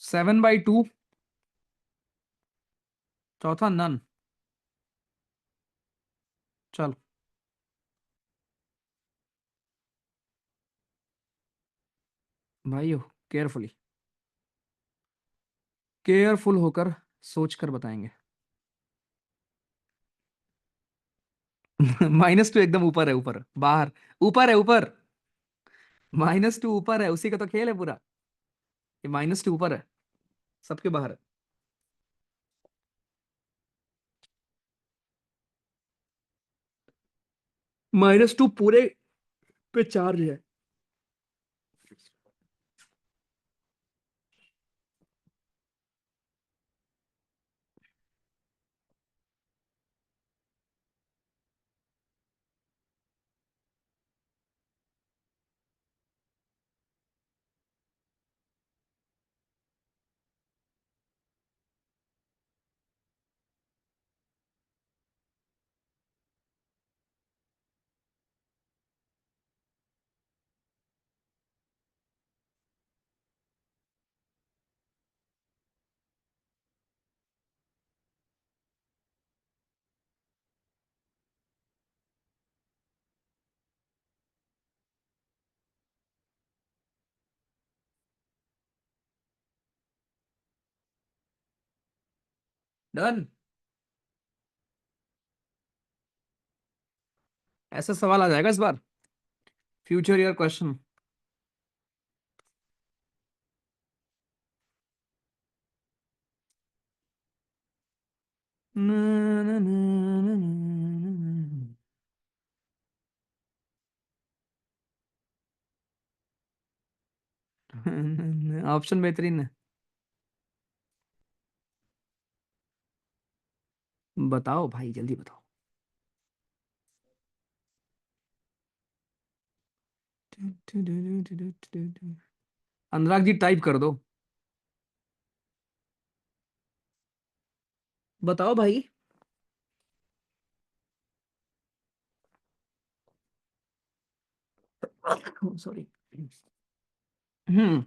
7/2, चौथा नन। चल भाइयों, केयरफुली, केयरफुल होकर सोच कर बताएंगे। -2 एकदम ऊपर है, ऊपर बाहर, ऊपर है ऊपर, -2 ऊपर है, उसी का तो खेल है पूरा। ये -2 ऊपर है, सबके बाहर है। -2 पूरे पे चार्ज है। डन। ऐसा सवाल आ जाएगा इस बार, फ्यूचर ईयर क्वेश्चन। ऑप्शन बेहतरीन है, बताओ भाई जल्दी बताओ। अनुराग जी टाइप कर दो, बताओ भाई। सॉरी। हम्म,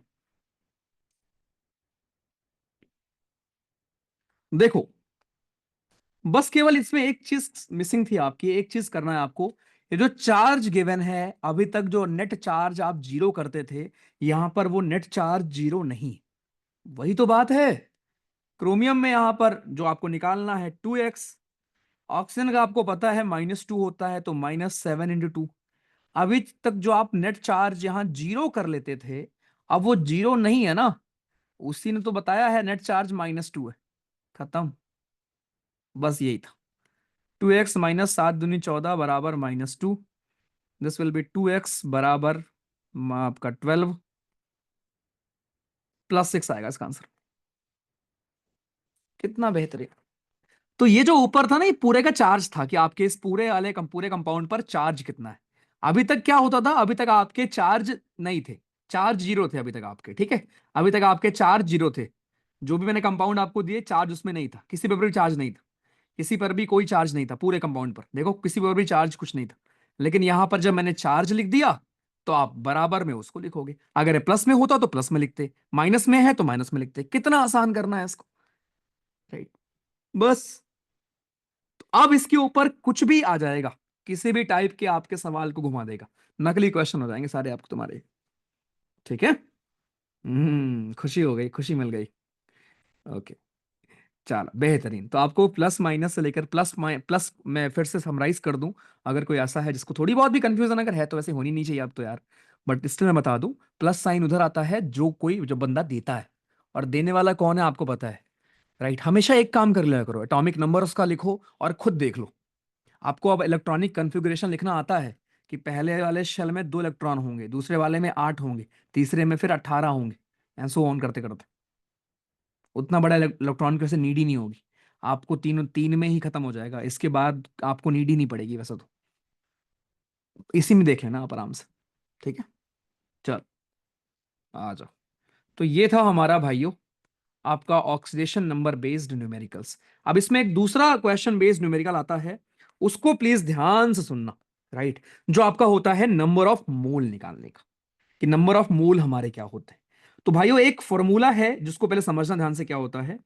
देखो बस केवल इसमें एक चीज मिसिंग थी आपकी, एक चीज करना है आपको। ये जो चार्ज गिवन है, अभी तक जो नेट चार्ज आप 0 करते थे, यहां पर वो नेट चार्ज 0 नहीं। वही तो बात है, क्रोमियम में यहां पर जो आपको निकालना है 2x, ऑक्सीजन का आपको पता है -2 होता है, तो -7 × 2। अभी तक जो आप नेट चार्ज यहां 0 कर लेते थे, अब वो 0 नहीं है ना, उसी ने तो बताया है नेट चार्ज -2 है। खत्म, बस यही था। 2x -7 × 7 = 14 बराबर -2। दिस विल बी 2x बराबर आपका 12, +6 आएगा इसका आंसर। कितना बेहतरीन, तो ये जो ऊपर था ना, ये पूरे का चार्ज था कि आपके इस पूरे वाले पूरे कंपाउंड पर चार्ज कितना है। अभी तक क्या होता था, अभी तक आपके चार्ज नहीं थे, चार्ज जीरो थे अभी तक आपके, ठीक है। अभी तक आपके चार्ज जीरो थे। जो भी मैंने कंपाउंड आपको दिए, चार्ज उसमें नहीं था, किसी पर भी चार्ज नहीं था, किसी पर भी कोई चार्ज नहीं था पूरे कंपाउंड पर, देखो किसी पर भी चार्ज कुछ नहीं था। लेकिन यहां पर जब मैंने चार्ज लिख दिया, तो आप बराबर में उसको लिखोगे। अगर प्लस में होता तो प्लस में लिखते, माइनस में है तो माइनस में लिखते। कितना आसान करना है इसको, राइट। बस। तो अब इसके ऊपर कुछ भी आ जाएगा, किसी भी टाइप के आपके सवाल को घुमा देगा, नकली क्वेश्चन हो जाएंगे सारे आपको तुम्हारे, ठीक है। खुशी हो गई, खुशी मिल गई। ओके, चलो बेहतरीन। तो आपको प्लस माइनस से लेकर प्लस मैं फिर से समराइज कर दूं, अगर कोई ऐसा है जिसको थोड़ी बहुत भी कंफ्यूजन अगर है, तो वैसे होनी नहीं चाहिए अब तो यार, बट स्टिल मैं बता दूं। प्लस साइन उधर आता है जो बंदा देता है, और देने वाला कौन है आपको पता है, राइट। हमेशा एक काम कर लिया करो, एटॉमिक नंबर उसका लिखो और खुद देख लो। आपको अब इलेक्ट्रॉनिक कॉन्फ़िगरेशन लिखना आता है कि पहले वाले शेल में 2 इलेक्ट्रॉन होंगे, दूसरे वाले में 8 होंगे, तीसरे में फिर 18 होंगे, एंड सो ऑन करते करते। उतना बड़ा इलेक्ट्रॉन की वैसे नीड ही नहीं होगी, आपको तीन तीन में ही खत्म हो जाएगा, इसके बाद आपको नीड ही नहीं पड़ेगी वैसे तो। इसी में देख लेना आप आराम से, ठीक है। चल, आ जाओ। तो ये था हमारा भाइयों आपका ऑक्सीडेशन नंबर बेस्ड न्यूमेरिकल्स। अब इसमें एक दूसरा क्वेश्चन बेस्ड न्यूमेरिकल आता है, उसको प्लीज ध्यान से सुनना, राइट। जो आपका होता है नंबर ऑफ मोल निकालने का, कि नंबर ऑफ मोल हमारे क्या होते हैं। तो भाइयों एक फॉर्मूला है जिसको पहले समझना ध्यान से, क्या होता है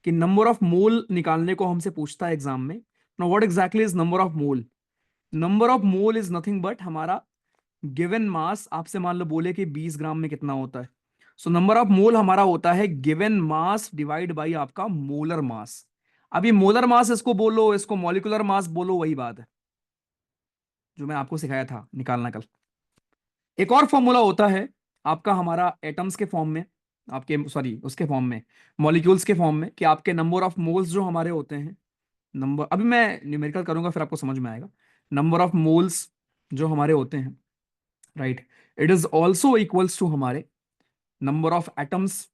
कि नंबर ऑफ मोल निकालने को हमसे पूछता है एग्जाम में। Now what exactly is number of mole. Number of mole is nothing but हमारा गिवन मास। आपसे मान लो बोले कि 20 ग्राम में कितना होता है, सो नंबर ऑफ मोल हमारा होता है गिवन मास डिवाइड बाई आपका मोलर मास। अब ये मोलर मास इसको बोलो, इसको मॉलिक्यूलर मास बोलो, वही बात है जो मैं आपको सिखाया था निकालना कल। एक और फॉर्मूला होता है आपका हमारा एटम्स के फॉर्म में, आपके सॉरी उसके फॉर्म में, मॉलिक्यूल्स के फॉर्म में, कि आपके नंबर ऑफ मोल्स जो हमारे होते हैं, नंबर अभी मैं न्यूमेरिकल करूंगा फिर आपको समझ में आएगा। नंबर ऑफ मोल्स जो हमारे होते हैं, right, it is also equals to हमारे नंबर ऑफ एटम्स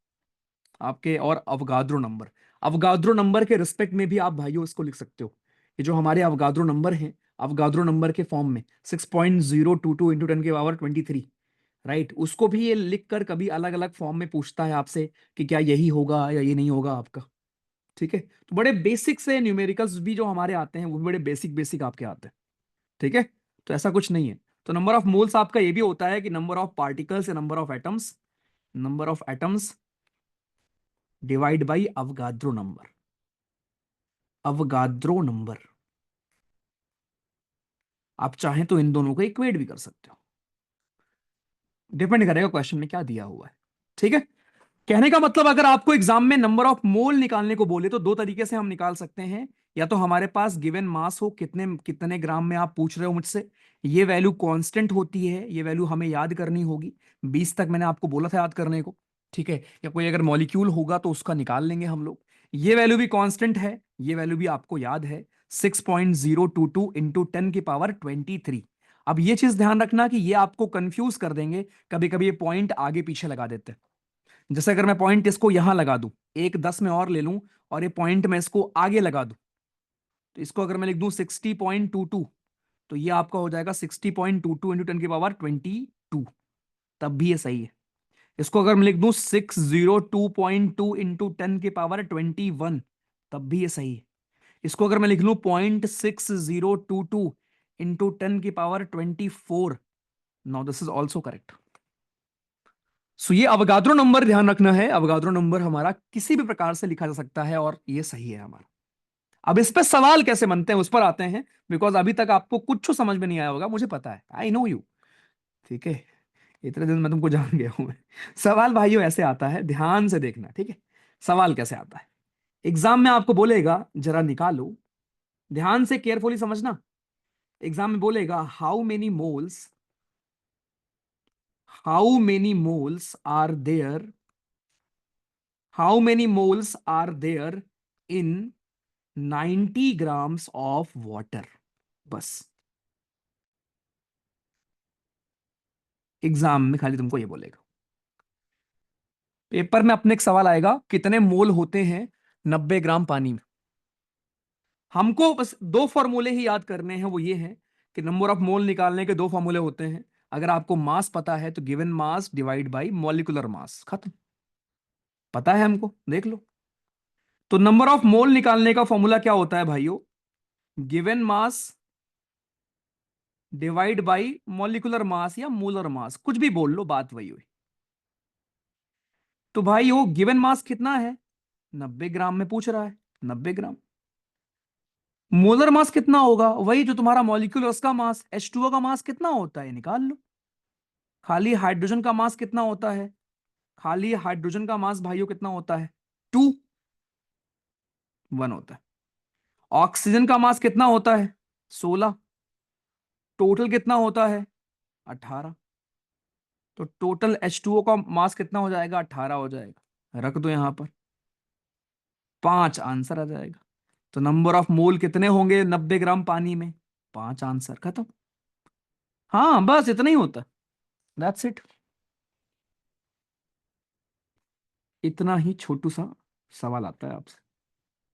आपके, और अवगाद्रो नंबर। अवगाद्रो नंबर के रिस्पेक्ट में भी आप भाइयों इसको लिख सकते हो, ये जो हमारे अवगाद्रो नंबर हैं, अवगाद्रो नंबर के फॉर्म में 6.022 इंटू 10 की पावर 23, राइट, उसको भी ये लिख कर कभी अलग अलग फॉर्म में पूछता है आपसे कि क्या यही होगा या ये नहीं होगा आपका, ठीक है। तो बड़े बेसिक से न्यूमेरिकल्स भी जो हमारे आते हैं वो भी बड़े बेसिक बेसिक आपके आते हैं, ठीक है। तो ऐसा कुछ नहीं है। तो नंबर ऑफ मोल्स आपका ये भी होता है कि नंबर ऑफ पार्टिकल्स या number of atoms, number of atoms divide by Avogadro number, Avogadro number. आप चाहें तो इन दोनों को इक्वेट भी कर सकते हो, डिपेंड करेगा क्वेश्चन में क्या दिया हुआ है, ठीक है। कहने का मतलब अगर आपको एग्जाम में नंबर ऑफ मोल निकालने को बोले तो दो तरीके से हम निकाल सकते हैं। या तो हमारे पास गिवन मास हो, कितने कितने ग्राम में आप पूछ रहे हो मुझसे, ये वैल्यू कांस्टेंट होती है, ये वैल्यू हमें याद करनी होगी। 20 तक मैंने आपको बोला था याद करने को, ठीक है। या कोई अगर मॉलिक्यूल होगा तो उसका निकाल लेंगे हम लोग। ये वैल्यू भी कांस्टेंट है, ये वैल्यू भी आपको याद है, 6.022 इंटू 10 की पावर 23। अब ये चीज ध्यान रखना कि ये आपको कंफ्यूज कर देंगे, कभी कभी ये पॉइंट आगे पीछे लगा देते हैं। जैसे अगर मैं पॉइंट इसको यहां लगा दूं, एक 10 में और ले लूं, और ये पॉइंट मैं इसको आगे लगा दूं, तो इसको अगर मैं लिख दूं 60.22, तो ये आपका हो जाएगा 60.22 इंटू 10 की पावर 22, तब भी ये सही है। इसको अगर मैं लिख दूं 602.2 इंटू 10 की पावर 21, तब भी ये सही है। इसको अगर मैं लिख लूं 0.6022 इंटू 10 की power 24, now this is also correct. So ये अवगाद्रो नंबर ध्यान रखना है, अवगाद्रो नंबर हमारा किसी भी प्रकार से लिखा जा सकता है और ये सही है हमारा। अब इस पे सवाल कैसे बनते हैं उस पर आते हैं, बिकॉज अभी तक आपको कुछ समझ में नहीं आया होगा, मुझे पता है, आई नो यू, ठीक है। इतने दिन मैं तुमको जान गया हूं मैं। सवाल भाइयों ऐसे आता है, ध्यान से देखना, ठीक है। सवाल कैसे आता है, एग्जाम में आपको बोलेगा जरा निकालो, ध्यान से केयरफुली समझना। एग्जाम में बोलेगा how many moles are there, how many moles are there in 90 grams of water, बस। एग्जाम में खाली तुमको ये बोलेगा, पेपर में अपने एक सवाल आएगा कितने मोल होते हैं 90 ग्राम पानी में, हमको बस दो फॉर्मूले ही याद करने हैं, वो ये है कि नंबर ऑफ मोल निकालने के दो फॉर्मूले होते हैं। अगर आपको मास पता है तो given mass divide by molecular mass, खत्म। पता है हमको, देख लो। तो नंबर ऑफ मोल निकालने का फॉर्मूला क्या होता है भाइयों? Given mass divide by molecular मास या मोलर मास, कुछ भी बोल लो, बात वही हुई। तो भाइयों गिवन मास कितना है? 90 ग्राम में पूछ रहा है, 90 ग्राम। मोलर मास कितना होगा? वही जो तुम्हारा मॉलिक्यूल है उसका मास। H2O का मास कितना होता है, निकाल लो। खाली हाइड्रोजन का मास कितना होता है? खाली हाइड्रोजन का मास भाइयों कितना होता है? 1 होता है। ऑक्सीजन का मास कितना होता है? 16। टोटल कितना होता है? 18। तो टोटल H2O का मास कितना हो जाएगा? 18 हो जाएगा। रख दो यहां पर, 5 आंसर आ जाएगा। तो नंबर ऑफ मोल कितने होंगे 90 ग्राम पानी में? 5 आंसर, खत्म। हाँ बस इतना ही होता है, दैट्स इट। इतना ही छोटू सा सवाल आता है आपसे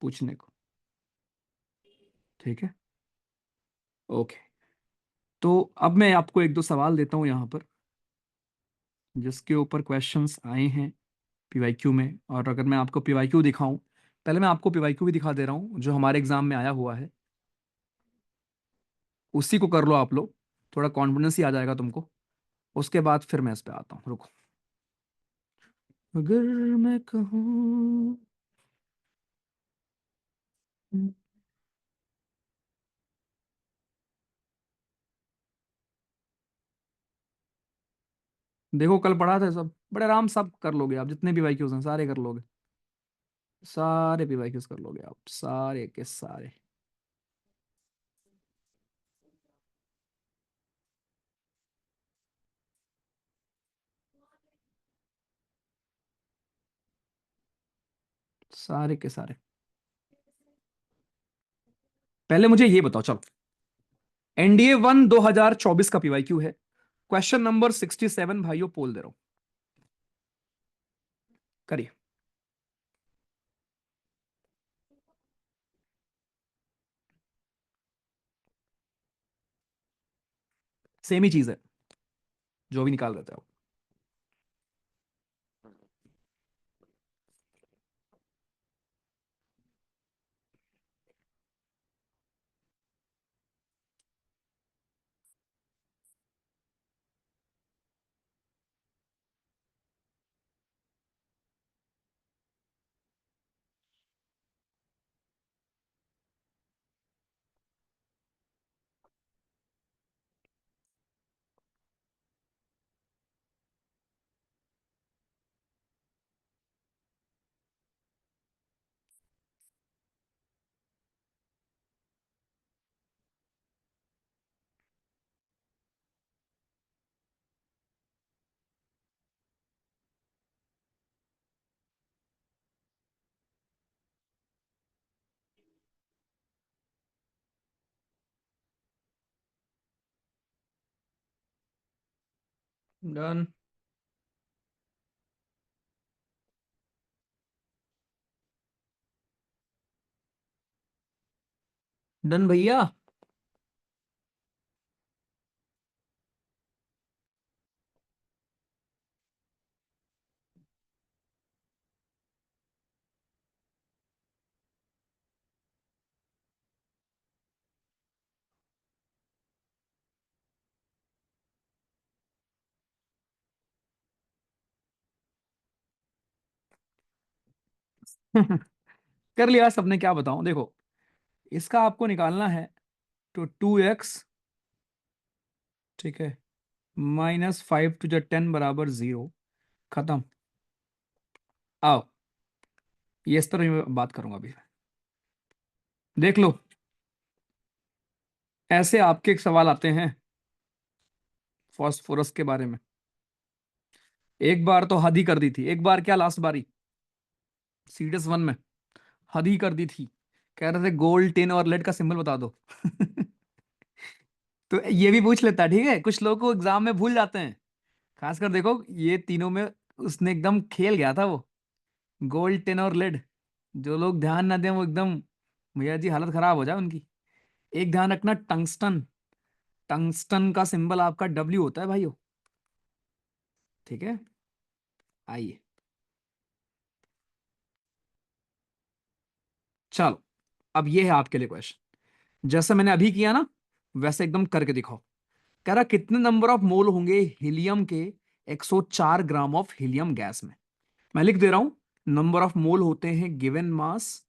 पूछने को, ठीक है। ओके, तो अब मैं आपको एक दो सवाल देता हूं यहां पर, जिसके ऊपर क्वेश्चंस आए हैं पीवाईक्यू में। और अगर मैं आपको पीवाईक्यू दिखाऊं, पहले मैं आपको पीवाईक्यू भी दिखा दे रहा हूं जो हमारे एग्जाम में आया हुआ है, उसी को कर लो आप लोग, थोड़ा कॉन्फिडेंस ही आ जाएगा तुमको। उसके बाद फिर मैं इस पे आता हूँ, रुको। अगर मैं कहूँ, देखो कल पढ़ा था सब, बड़े आराम सब कर लोगे आप, जितने पीवाईक्यूज हैं सारे कर लोगे। सारे पीवाईक्यूज कर लोगे आप, सारे के सारे। सारे के सारे। पहले मुझे ये बताओ चलो, NDA 1 2024 का पीवाईक्यू है, क्वेश्चन नंबर 67 भाइयों, पोल दे रहा हूं, करिए। सेम ही चीज है, जो भी निकाल देते हो। डन। डन भैया। कर लिया सबने, क्या बताऊं, देखो इसका आपको निकालना है तो 2x, ठीक है, -5 × 10 बराबर 0, खत्म। आओ, ये इस पर मैं बात करूंगा अभी, देख लो। ऐसे आपके एक सवाल आते हैं फास्फोरस के बारे में। एक बार तो हद ही कर दी थी, एक बार क्या, लास्ट बारी CS1 में हद ही कर दी थी। कह रहे थे गोल्ड, टिन और लेड का सिंबल बता दो। तो ये भी पूछ लेता, ठीक है, कुछ लोग को एग्जाम में भूल जाते हैं। खासकर देखो ये तीनों में उसने एकदम खेल गया था वो, गोल्ड, टिन और लेड। जो लोग ध्यान ना दें वो एकदम भैया जी हालत खराब हो जाए उनकी। एक ध्यान रखना, टंगस्टन, टंगस्टन का सिंबल आपका डब्ल्यू होता है भाइयों। ठीक है, आइए। चलो, अब ये है आपके लिए क्वेश्चन, जैसे मैंने अभी किया ना वैसे एकदम करके दिखाओ। कह रहा कितने नंबर ऑफ मोल होंगे हीलियम के 104 ग्राम ऑफ हीलियम गैस में। मैं लिख दे रहा हूं, नंबर ऑफ मोल होते हैं given mass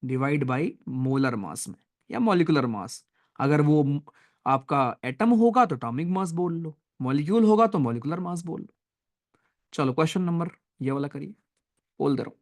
divide by molar mass में, या मॉलिक्यूलर मास। अगर वो आपका एटम होगा तो एटॉमिक मास बोल लो, मॉलिक्यूल होगा तो मॉलिक्यूलर मास बोल लो। चलो क्वेश्चन नंबर ये वाला करिए, बोल दे रहा हूं।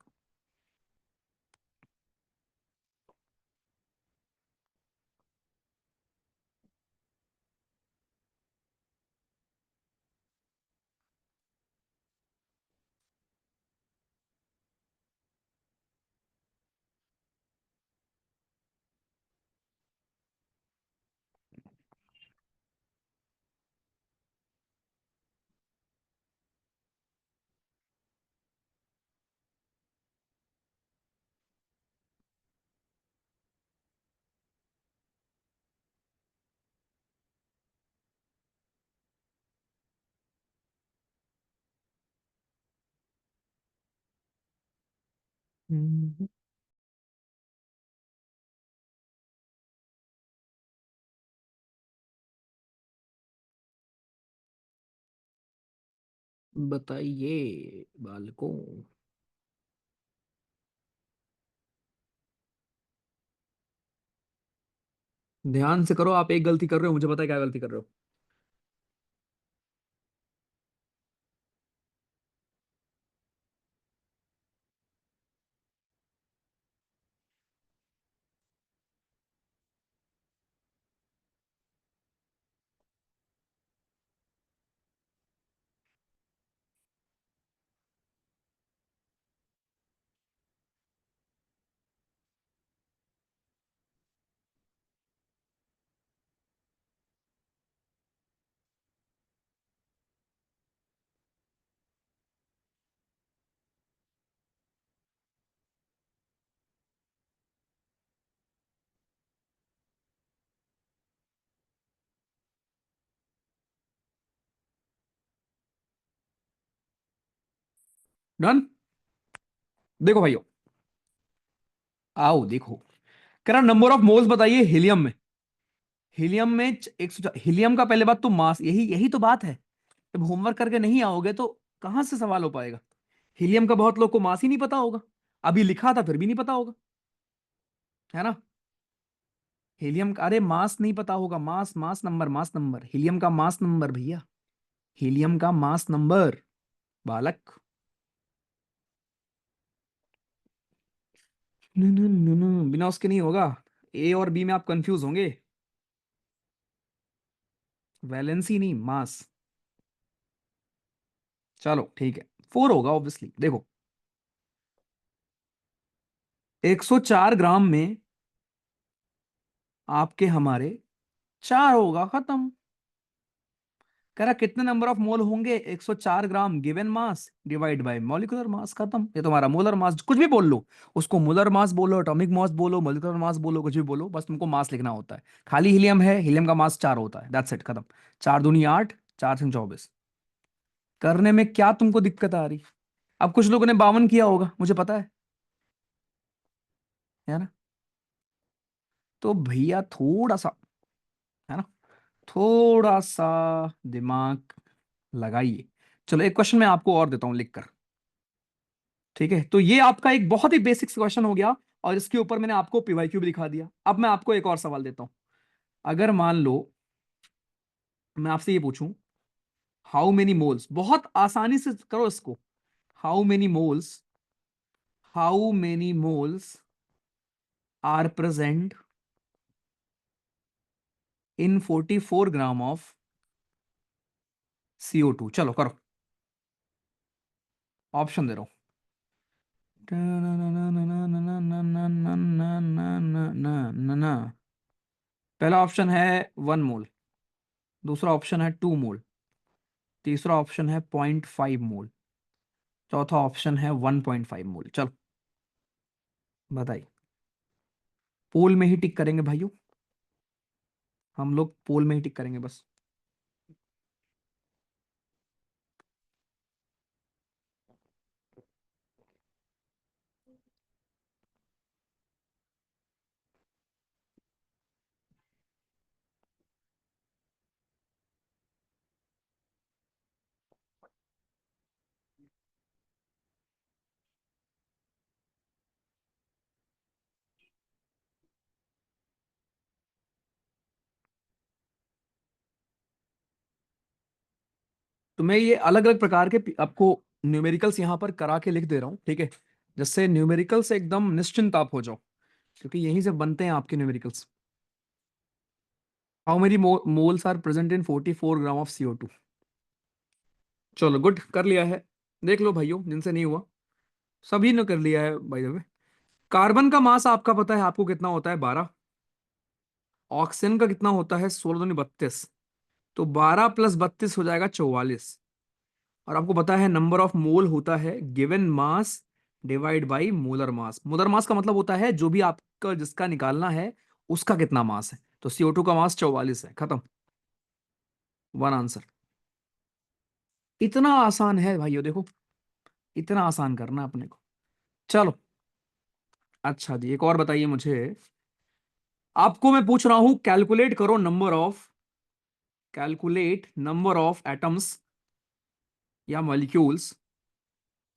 हम्म, बताइए बालकों। ध्यान से करो, आप एक गलती कर रहे हो, मुझे पता है क्या गलती कर रहे हो। डन। देखो भाइयों, आओ देखो, कह रहा नंबर ऑफ मोल्स बताइए हीलियम में। हीलियम में एक सौ, हीलियम का पहले बात तो मास, यही यही तो बात है। जब होमवर्क करके नहीं आओगे तो कहां से सवाल हो पाएगा। हीलियम का बहुत लोग को मास ही नहीं पता होगा, अभी लिखा था फिर भी नहीं पता होगा, है ना। हीलियम का, अरे मास नहीं पता होगा, mass, mass number, mass number, helium का मास नंबर भैया, हीलियम का मास नंबर, बालक। न, न, न, न, बिना उसके नहीं होगा। ए और बी में आप कंफ्यूज होंगे, वैलेंसी नहीं मास। चलो ठीक है, 4 होगा ऑब्वियसली। देखो 104 ग्राम में आपके हमारे 4 होगा, खत्म। कह रहा कितने नंबर ऑफ मोल होंगे 104 gram given mass divide by molecular mass, खत्म। ये तुम्हारा मोलर मास, कुछ भी बोल लो उसको, मोलर मास बोलो, एटॉमिक मास बोलो, मॉलिक्यूलर मास बोलो, कुछ भी बोलो, बस तुमको मास लिखना होता है। खाली हीलियम है, हीलियम का मास 4 होता है, दैट्स इट, खत्म। 4 दूनी 8, 4 से 24। करने में क्या तुमको दिक्कत आ रही। अब कुछ लोगों ने 52 किया होगा, मुझे पता है ना। तो भैया थोड़ा सा, है ना, थोड़ा सा दिमाग लगाइए। चलो एक क्वेश्चन मैं आपको और देता हूं लिखकर। ठीक है, तो ये आपका एक बहुत ही बेसिक क्वेश्चन हो गया, और इसके ऊपर मैंने आपको पीवाईक्यू भी दिखा दिया। अब मैं आपको एक और सवाल देता हूं। अगर मान लो मैं आपसे ये पूछूं, हाउ मेनी मोल्स, बहुत आसानी से करो इसको, how many moles, how many moles are present in 44 gram of CO2। चलो करो, ऑप्शन दे रहा हूं। पहला ऑप्शन है 1 मोल, दूसरा ऑप्शन है 2 मोल, तीसरा ऑप्शन है 0.5 मोल, चौथा ऑप्शन है 1.5 मोल। चलो बताइए। पोल में ही टिक करेंगे भाइयों, हम लोग पोल में ही टिक करेंगे बस। तो मैं ये अलग अलग प्रकार के आपको न्यूमेरिकल्स यहाँ पर करा के लिख दे रहा हूँ, ठीक है, जिससे न्यूमेरिकल से एकदम निश्चिंत आप हो जाओ, क्योंकि यहीं से बनते हैं आपके numericals. How many moles are present in 44 gram of CO2? चलो गुड, कर लिया है। देख लो भाइयों जिनसे नहीं हुआ, सभी ने कर लिया है भाई। कार्बन का मास आपका पता है आपको कितना होता है, 12। ऑक्सीजन का कितना होता है, 16 दूनी 32। तो 12 प्लस 32 हो जाएगा 44। और आपको पता है नंबर ऑफ मोल होता है given mass divide by molar mass. Molar mass का मतलब होता है जो भी आपका जिसका निकालना है उसका कितना मास है। तो CO2 का मास 44 है, खत्म, वन आंसर। इतना आसान है भाइयों, देखो इतना आसान करना है अपने को। चलो, अच्छा जी, एक और बताइए मुझे। आपको मैं पूछ रहा हूं कैलकुलेट करो number of, calculate number of atoms या मॉलिक्यूल्स,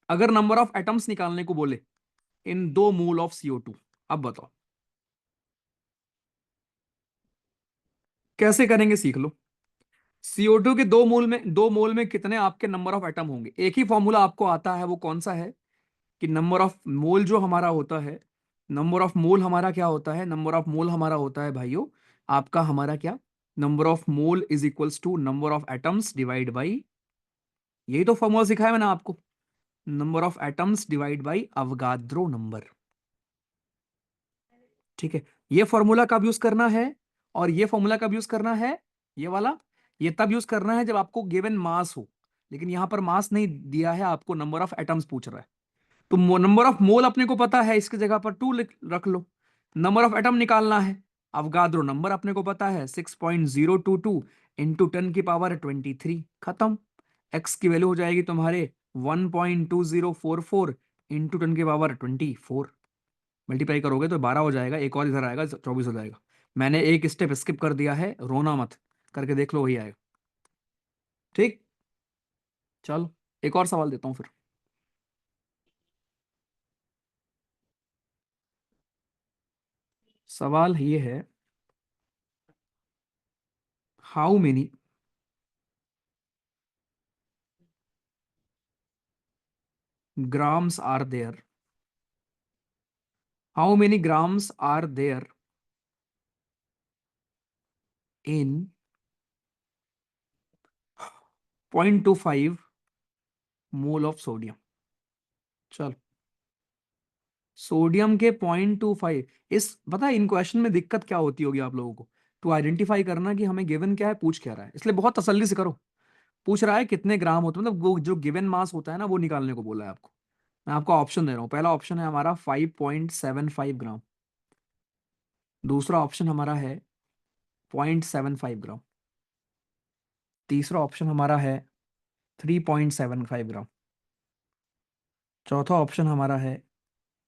अगर नंबर ऑफ एटम्स निकालने को बोले इन 2 मोल ऑफ CO2। अब बताओ कैसे करेंगे, सीख लो। CO2 के 2 मोल में कितने आपके नंबर ऑफ एटम होंगे। एक ही फॉर्मूला आपको आता है, वो कौन सा है कि नंबर ऑफ मोल जो हमारा होता है, नंबर ऑफ मोल हमारा क्या होता है, नंबर ऑफ मोल हमारा होता है भाइयों आपका, हमारा क्या, number of mole is equals to number of atoms divide by, यही तो फॉर्मूला सिखाया मैंने आपको, number of atoms divide by Avogadro number. ठीक है, ये फॉर्मूला कब यूज करना है और ये फॉर्मूला कब यूज करना है, ये वाला, ये तब यूज करना है जब आपको गिवन मास हो। लेकिन यहां पर मास नहीं दिया है आपको, नंबर ऑफ एटम्स पूछ रहा है। तो नंबर ऑफ मोल अपने को पता है, इसकी जगह पर 2 रख लो। नंबर ऑफ एटम निकालना है, अवगाद्रो नंबर अपने को पता है 6.022 इंटू 10 की पावर 23, खत्म। एक्स की वैल्यू हो जाएगी तुम्हारे 1.2044 इंटू 10 की पावर 24। मल्टीप्लाई करोगे तो 12 हो जाएगा, एक और इधर आएगा 24 हो जाएगा। मैंने एक स्टेप स्किप कर दिया है, रोना मत, करके देख लो वही आएगा। ठीक, चलो एक और सवाल देता हूं फिर। सवाल ये है, how many grams are there, how many grams are there in 0.25 mole of sodium. चल, सोडियम के 0.25, इस पता है इन क्वेश्चन में दिक्कत क्या होती होगी आप लोगों को, टू आइडेंटिफाई करना कि हमें गिवन क्या है, पूछ क्या रहा है, इसलिए बहुत तसल्ली से करो। पूछ रहा है कितने ग्राम होते हैं, मतलब वो जो गिवन मास होता है ना वो निकालने को बोला है आपको। मैं आपको ऑप्शन दे रहा हूँ, पहला ऑप्शन है हमारा 5.75 ग्राम, दूसरा ऑप्शन हमारा है 0.75 ग्राम, तीसरा ऑप्शन हमारा है 3.75 ग्राम, चौथा ऑप्शन हमारा है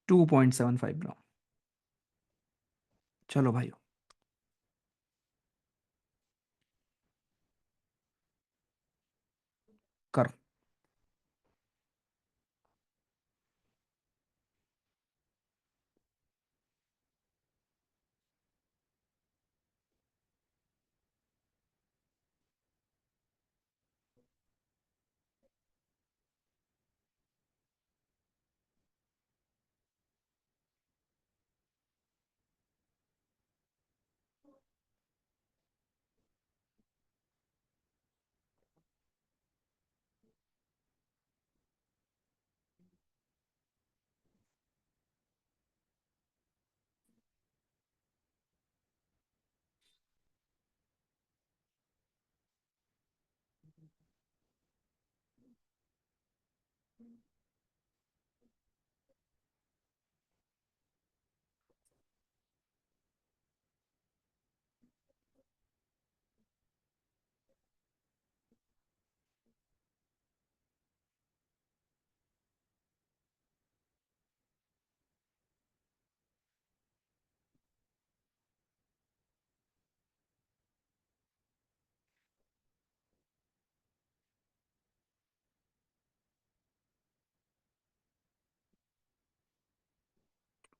2.75 ग्राम। चलो भाइयों, करो।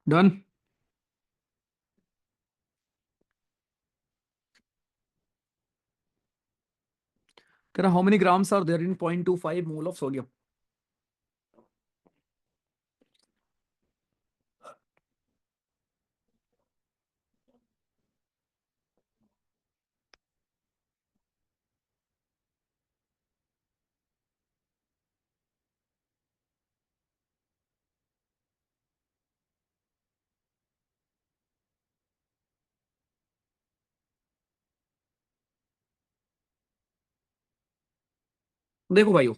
डन। कह रहा how many grams are there in 0.25 mole of sodium. देखो भाइयों,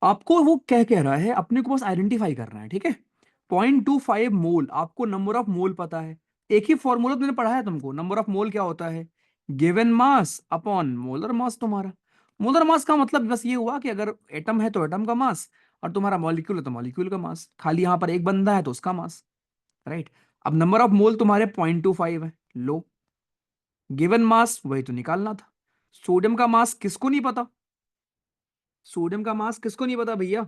आपको वो क्या कह रहा है, अपने को बस आइडेंटिफाई करना है, ठीक है। 0.25 मोल, आपको नंबर ऑफ मोल पता है। एक ही फॉर्मूला मैंने पढ़ा है तुमको, नंबर ऑफ मोल क्या होता है, given mass upon molar mass तुम्हारा। मोलर मास का मतलब बस ये हुआ कि अगर एटम है तो एटम का मास, और तुम्हारा मॉलिक्यूल है तो मॉलिक्यूल का मास, खाली यहां पर एक बंदा है तो उसका मास, राइट। अब नंबर ऑफ मोल तुम्हारे 0.25 है, लो। गिवन मास वही तो निकालना था। सोडियम का मास किसको नहीं पता, सोडियम का मास किसको नहीं पता भैया,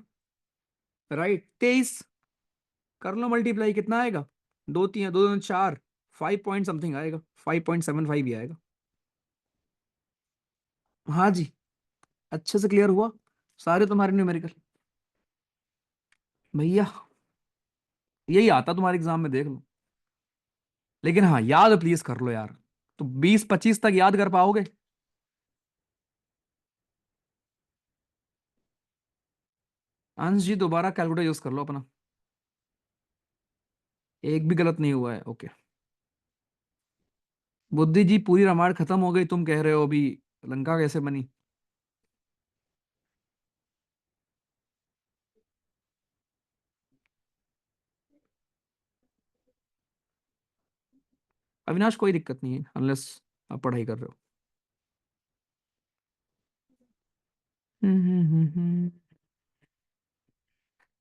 राइट। 23 कर लो मल्टीप्लाई, कितना आएगा, दो तीन दो दूनी चार, 5 पॉइंट समथिंग आएगा, 5.75 ही आएगा। हाँ जी, अच्छे से क्लियर हुआ, सारे तुम्हारे न्यूमेरिकल भैया, यही आता तुम्हारे एग्जाम में, देख लो। लेकिन हाँ, याद प्लीज कर लो यार, तो 20-25 तक याद कर पाओगे। अंश जी दोबारा कैलकुलेटर यूज कर लो अपना, एक भी गलत नहीं हुआ है, ओके। बुद्धि जी पूरी रामायण खत्म हो गई, तुम कह रहे हो अभी लंका कैसे बनी। अविनाश कोई दिक्कत नहीं है, अनलेस आप पढ़ाई कर रहे हो। हम्म हम्म हम्म हम्म।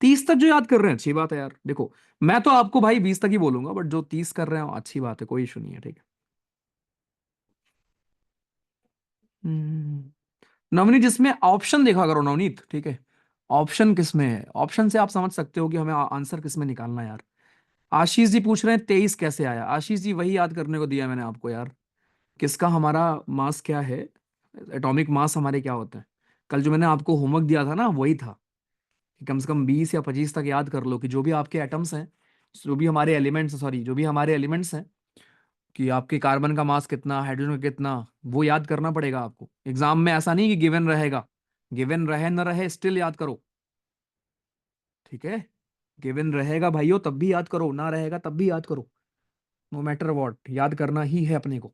30 तक जो याद कर रहे हैं अच्छी बात है यार, देखो मैं तो आपको भाई 20 तक ही बोलूंगा, बट जो 30 कर रहे हो अच्छी बात है, कोई इशू नहीं है, ठीक है। नवनीत, जिसमें ऑप्शन देखा करो नवनीत, ठीक है। ऑप्शन किसमें है, ऑप्शन से आप समझ सकते हो कि हमें आंसर किसमें निकालना है यार। आशीष जी पूछ रहे हैं 23 कैसे आया, आशीष जी वही याद करने को दिया मैंने आपको यार, किसका हमारा मास क्या है, एटॉमिक मास हमारे क्या होता है। कल जो मैंने आपको होमवर्क दिया था ना, वही था कि कम से कम 20 या 25 तक याद कर लो कि जो भी आपके एटम्स हैं, जो भी हमारे एलिमेंट्स, सॉरी जो भी हमारे एलिमेंट्स हैं, कि आपके कार्बन का मास कितना, हाइड्रोजन का कितना, वो याद करना पड़ेगा आपको एग्जाम में। ऐसा नहीं कि गिवन रहेगा, गिवन रहे न रहे स्टिल याद करो, ठीक है। गिवन रहेगा भाइयों तब भी याद करो, ना रहेगा तब भी याद करो, नो मैटर व्हाट, याद करना ही है अपने को।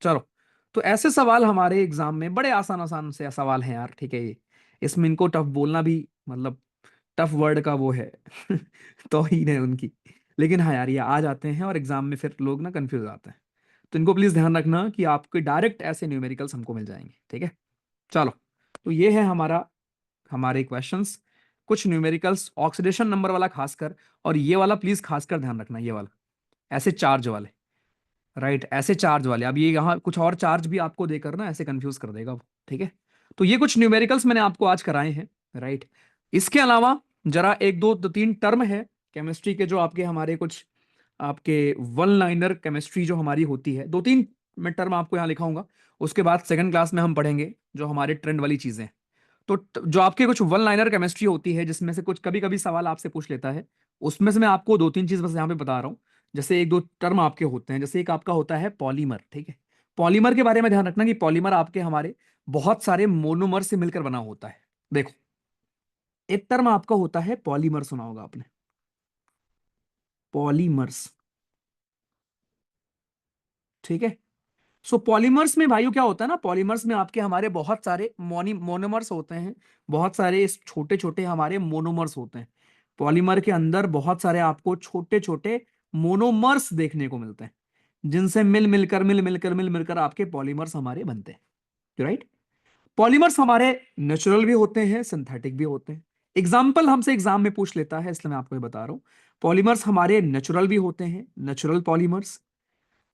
चलो, तो ऐसे सवाल हमारे एग्जाम में बड़े आसान आसान से सवाल हैं यार, ठीक है ये, इसमें इनको टफ बोलना भी मतलब टफ वर्ड का वो है तो ही है उनकी। लेकिन हाँ यार, ये आ जाते हैं और एग्जाम में फिर लोग ना कंफ्यूज आते हैं, तो इनको प्लीज ध्यान रखना कि आपके डायरेक्ट ऐसे न्यूमेरिकल्स हमको मिल जाएंगे, ठीक है। चलो, तो ये है हमारा, हमारे क्वेश्चंस, कुछ न्यूमेरिकल्स ऑक्सीडेशन नंबर वाला खासकर, और ये वाला प्लीज खासकर ध्यान रखना, ये वाला ऐसे चार्ज वाले, राइट, ऐसे चार्ज वाले। अब ये यहाँ कुछ और चार्ज भी आपको देकर ना ऐसे कंफ्यूज कर देगा वो, ठीक है। तो ये कुछ न्यूमेरिकल्स मैंने आपको आज कराए हैं, राइट। इसके अलावा जरा एक दो दो तीन टर्म है केमिस्ट्री के, जो आपके हमारे कुछ आपके वन लाइनर केमिस्ट्री जो हमारी होती है, दो तीन मैं टर्म आपको यहाँ लिखाऊंगा। उसके बाद सेकंड क्लास में हम पढ़ेंगे जो हमारे ट्रेंड वाली चीजें हैं। तो जो आपके कुछ वन लाइनर केमिस्ट्री होती है, जिसमें से कुछ कभी कभी सवाल आपसे पूछ लेता है, उसमें से मैं आपको दो तीन चीज बस यहाँ पे बता रहा हूँ। जैसे एक दो टर्म आपके होते हैं, जैसे एक आपका होता है पॉलीमर, ठीक है। पॉलीमर के बारे में ध्यान रखना कि पॉलीमर आपके हमारे बहुत सारे मोनोमर से मिलकर बना होता है। देखो, एक टर्म आपका होता है पॉलीमर, सुना होगा आपने, पॉलीमर्स, ठीक है। सो पॉलीमर्स में भाइयों क्या होता है ना, पॉलीमर्स में आपके हमारे बहुत सारे मोनोमर्स होते हैं, बहुत सारे छोटे छोटे हमारे मोनोमर्स होते हैं। पॉलीमर के अंदर बहुत सारे आपको छोटे छोटे मोनोमर्स देखने को मिलते हैं, जिनसे मिल मिलकर आपके पॉलीमर्स हमारे बनते हैं, राइट। पॉलीमर्स हमारे नेचुरल भी होते हैं, सिंथेटिक भी होते हैं। एग्जाम्पल हमसे एग्जाम में पूछ लेता है, इसलिए मैं आपको ये बता रहा हूं। पॉलीमर्स हमारे नेचुरल भी होते हैं, नेचुरल पॉलीमर्स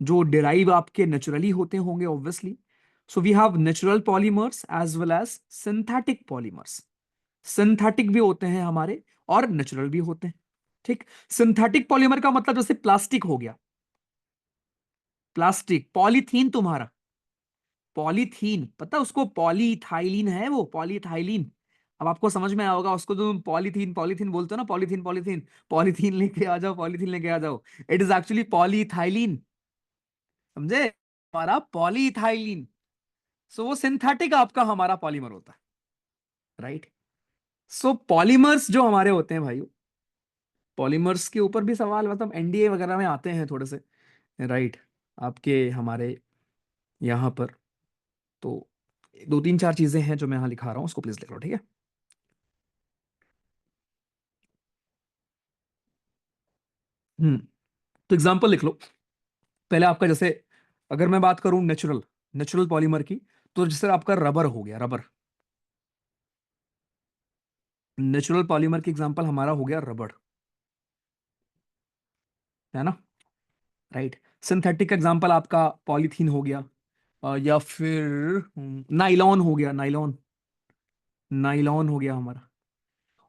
जो डिराइव आपके नेचुरली होते होंगे obviously. So we have natural polymers as well as synthetic polymers. Synthetic भी होते हैं हमारे और नेचुरल भी होते हैं, ठीक। सिंथेटिक पॉलीमर का मतलब जैसे प्लास्टिक हो गया, प्लास्टिक। पॉलीथीन तुम्हारा, पॉलीथीन पता उसको, पॉलीथाइलिन है वो, पॉलीथाइलिन। अब आपको समझ में आया होगा, उसको तुम पॉलीथीन पॉलीथीन बोलते हो ना, पॉलीथीन पॉलीथीन, पॉलीथीन लेके आ जाओ, पॉलीथीन लेके आ जाओ। इट इज एक्चुअली पॉलीथाइलिन, समझे, हमारा पॉलीथाइलिन। सो वो सिंथेटिक आपका हमारा पॉलीमर होता है, राइट। सो पॉलीमर्स जो हमारे होते हैं भाई, पॉलीमर्स के ऊपर भी सवाल मतलब एनडीए वगैरह में आते हैं थोड़े से, राइट, आपके हमारे यहाँ पर। तो दो तीन चार चीजें हैं जो मैं यहाँ लिखा रहा हूँ, उसको प्लीज लिख लो, ठीक है। हम्म। तो एग्जांपल लिख लो। पहले आपका जैसे, अगर मैं बात करूं नेचुरल, नेचुरल पॉलीमर की, तो जैसे आपका रबर हो गया, रबर। नेचुरल पॉलीमर की एग्जांपल हमारा हो गया रबर, है ना, राइट। सिंथेटिक का एग्जांपल आपका पॉलीथीन हो गया, या फिर नाइलॉन हो गया, नाइलॉन, नाइलॉन हो गया हमारा।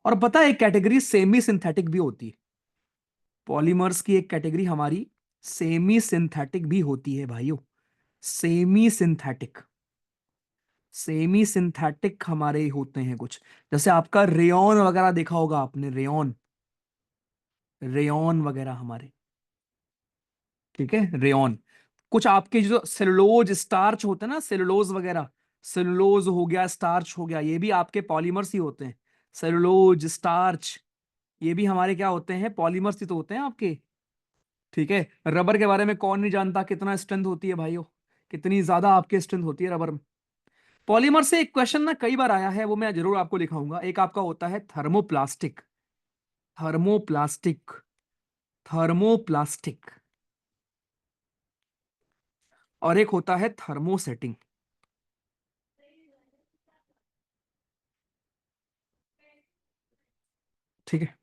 और पता है एक कैटेगरी सेमी सिंथेटिक भी होती है, पॉलीमर्स की एक कैटेगरी हमारी सेमी सिंथेटिक भी होती है भाइयों। सेमी सिंथेटिक, सेमी सिंथेटिक हमारे होते हैं कुछ, जैसे आपका रेयॉन वगैरह देखा होगा आपने, रेयॉन, रेयॉन वगैरह हमारे, ठीक है, रेयॉन। कुछ आपके जो सेलुलोज स्टार्च होते हैं ना, सेलुलोज वगैरह, सेलुलोज हो गया, स्टार्च हो गया, ये भी आपके पॉलीमर्स ही होते हैं। सेलुलोज, स्टार्च, ये भी हमारे क्या होते हैं, पॉलीमर्स ही तो होते हैं आपके, ठीक है। रबर के बारे में कौन नहीं जानता, कितना स्ट्रेंथ होती है भाइयों, कितनी ज्यादा आपकी स्ट्रेंथ होती है रबर में। पॉलीमर से एक क्वेश्चन ना कई बार आया है, वो मैं जरूर आपको लिखाऊंगा। एक आपका होता है थर्मोप्लास्टिक, थर्मोप्लास्टिक, थर्मोप्लास्टिक, और एक होता है थर्मोसेटिंग, ठीक है।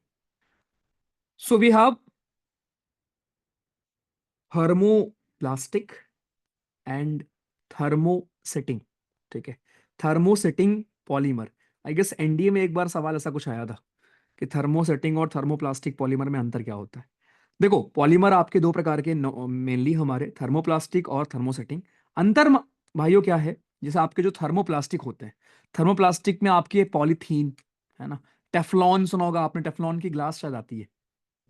So we have thermoplastic and thermosetting, ठीक है। Thermosetting polymer, I guess NDA में एक बार सवाल ऐसा कुछ आया था कि थर्मोसेटिंग और थर्मोप्लास्टिक पॉलीमर में अंतर क्या होता है। देखो पॉलीमर आपके दो प्रकार के मेनली हमारे, थर्मोप्लास्टिक और थर्मोसेटिंग। अंतर भाइयों क्या है, जैसे आपके जो थर्मोप्लास्टिक होते हैं, थर्मोप्लास्टिक में आपकी पॉलीथीन, है ना, टेफलॉन सुना होगा आपने, टेफलॉन की ग्लास शायद आती है,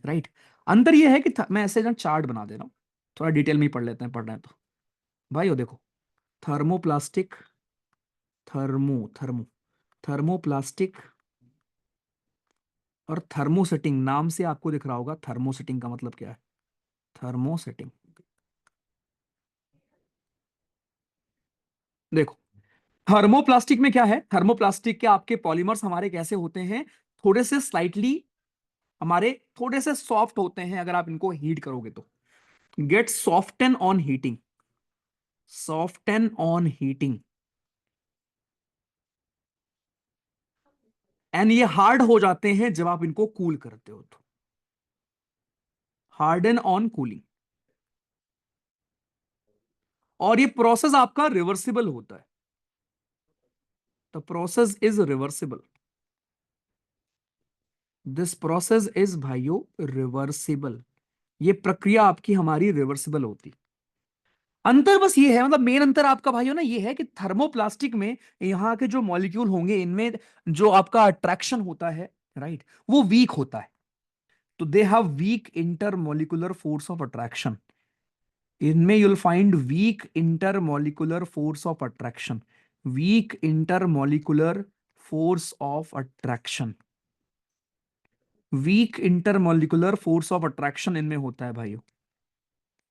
राइट। अंतर यह है कि मैं ऐसे ना चार्ट बना दे रहा हूं, थोड़ा डिटेल में ही पढ़ लेते हैं, पढ़ रहे हैं तो भाइयों देखो, थर्मोप्लास्टिक, थर्मो थर्मो थर्मोप्लास्टिक और थर्मोसेटिंग, नाम से आपको दिख रहा होगा थर्मोसेटिंग का मतलब क्या है, थर्मोसेटिंग। देखो थर्मोप्लास्टिक में क्या है, थर्मोप्लास्टिक के आपके पॉलीमर्स हमारे कैसे होते हैं, थोड़े से स्लाइटली हमारे, थोड़े से सॉफ्ट होते हैं अगर आप इनको हीट करोगे तो, get soften on heating, soften on heating, and ये हार्ड हो जाते हैं जब आप इनको कूल करते हो तो, हार्डन ऑन कूलिंग। और ये प्रोसेस आपका रिवर्सिबल होता है, the process is reversible, this process is भाइयों रिवर्सिबल, ये प्रक्रिया आपकी हमारी रिवर्सिबल होती। अंतर बस ये है, मतलब मेन अंतर आपका भाइयों ना ये है कि थर्मोप्लास्टिक में यहाँ के जो मॉलिक्यूल होंगे इनमें जो आपका अट्रैक्शन होता है, राइट, वो वीक होता है। तो they have weak intermolecular force of attraction, इनमें you'll find weak intermolecular force of attraction, weak intermolecular force of attraction, weak intermolecular force of attraction इनमें होता है भाइयों,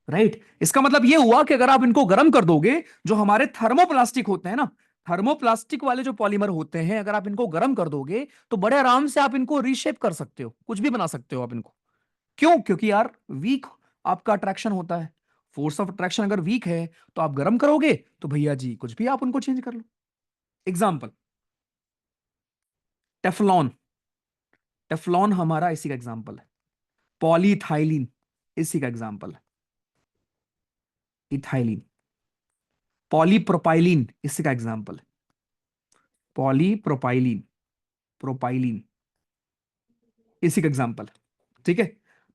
राइट। इसका मतलब ये हुआ कि अगर आप इनको गर्म कर दोगे, जो हमारे थर्मोप्लास्टिक होते हैं ना, थर्मोप्लास्टिक वाले जो पॉलीमर होते हैं, अगर आप इनको गर्म कर दोगे तो बड़े आराम से आप इनको रीशेप कर सकते हो, कुछ भी बना सकते हो आप इनको। क्यों, क्योंकि यार वीक आपका अट्रैक्शन होता है, फोर्स ऑफ अट्रैक्शन अगर वीक है तो आप गर्म करोगे तो भैया जी कुछ भी आप उनको चेंज कर लो। एग्जाम्पल, टेफलॉन, टेफलॉन हमारा इसी का एग्जाम्पल है। पॉलीथाइलिन इसी का एग्जाम्पल है, इथाइलिन। पॉलीप्रोपाइलिन इसी का एग्जाम्पल है, पॉलीप्रोपाइलिन, प्रोपाइलिन इसी का एग्जाम्पल है। ठीक है।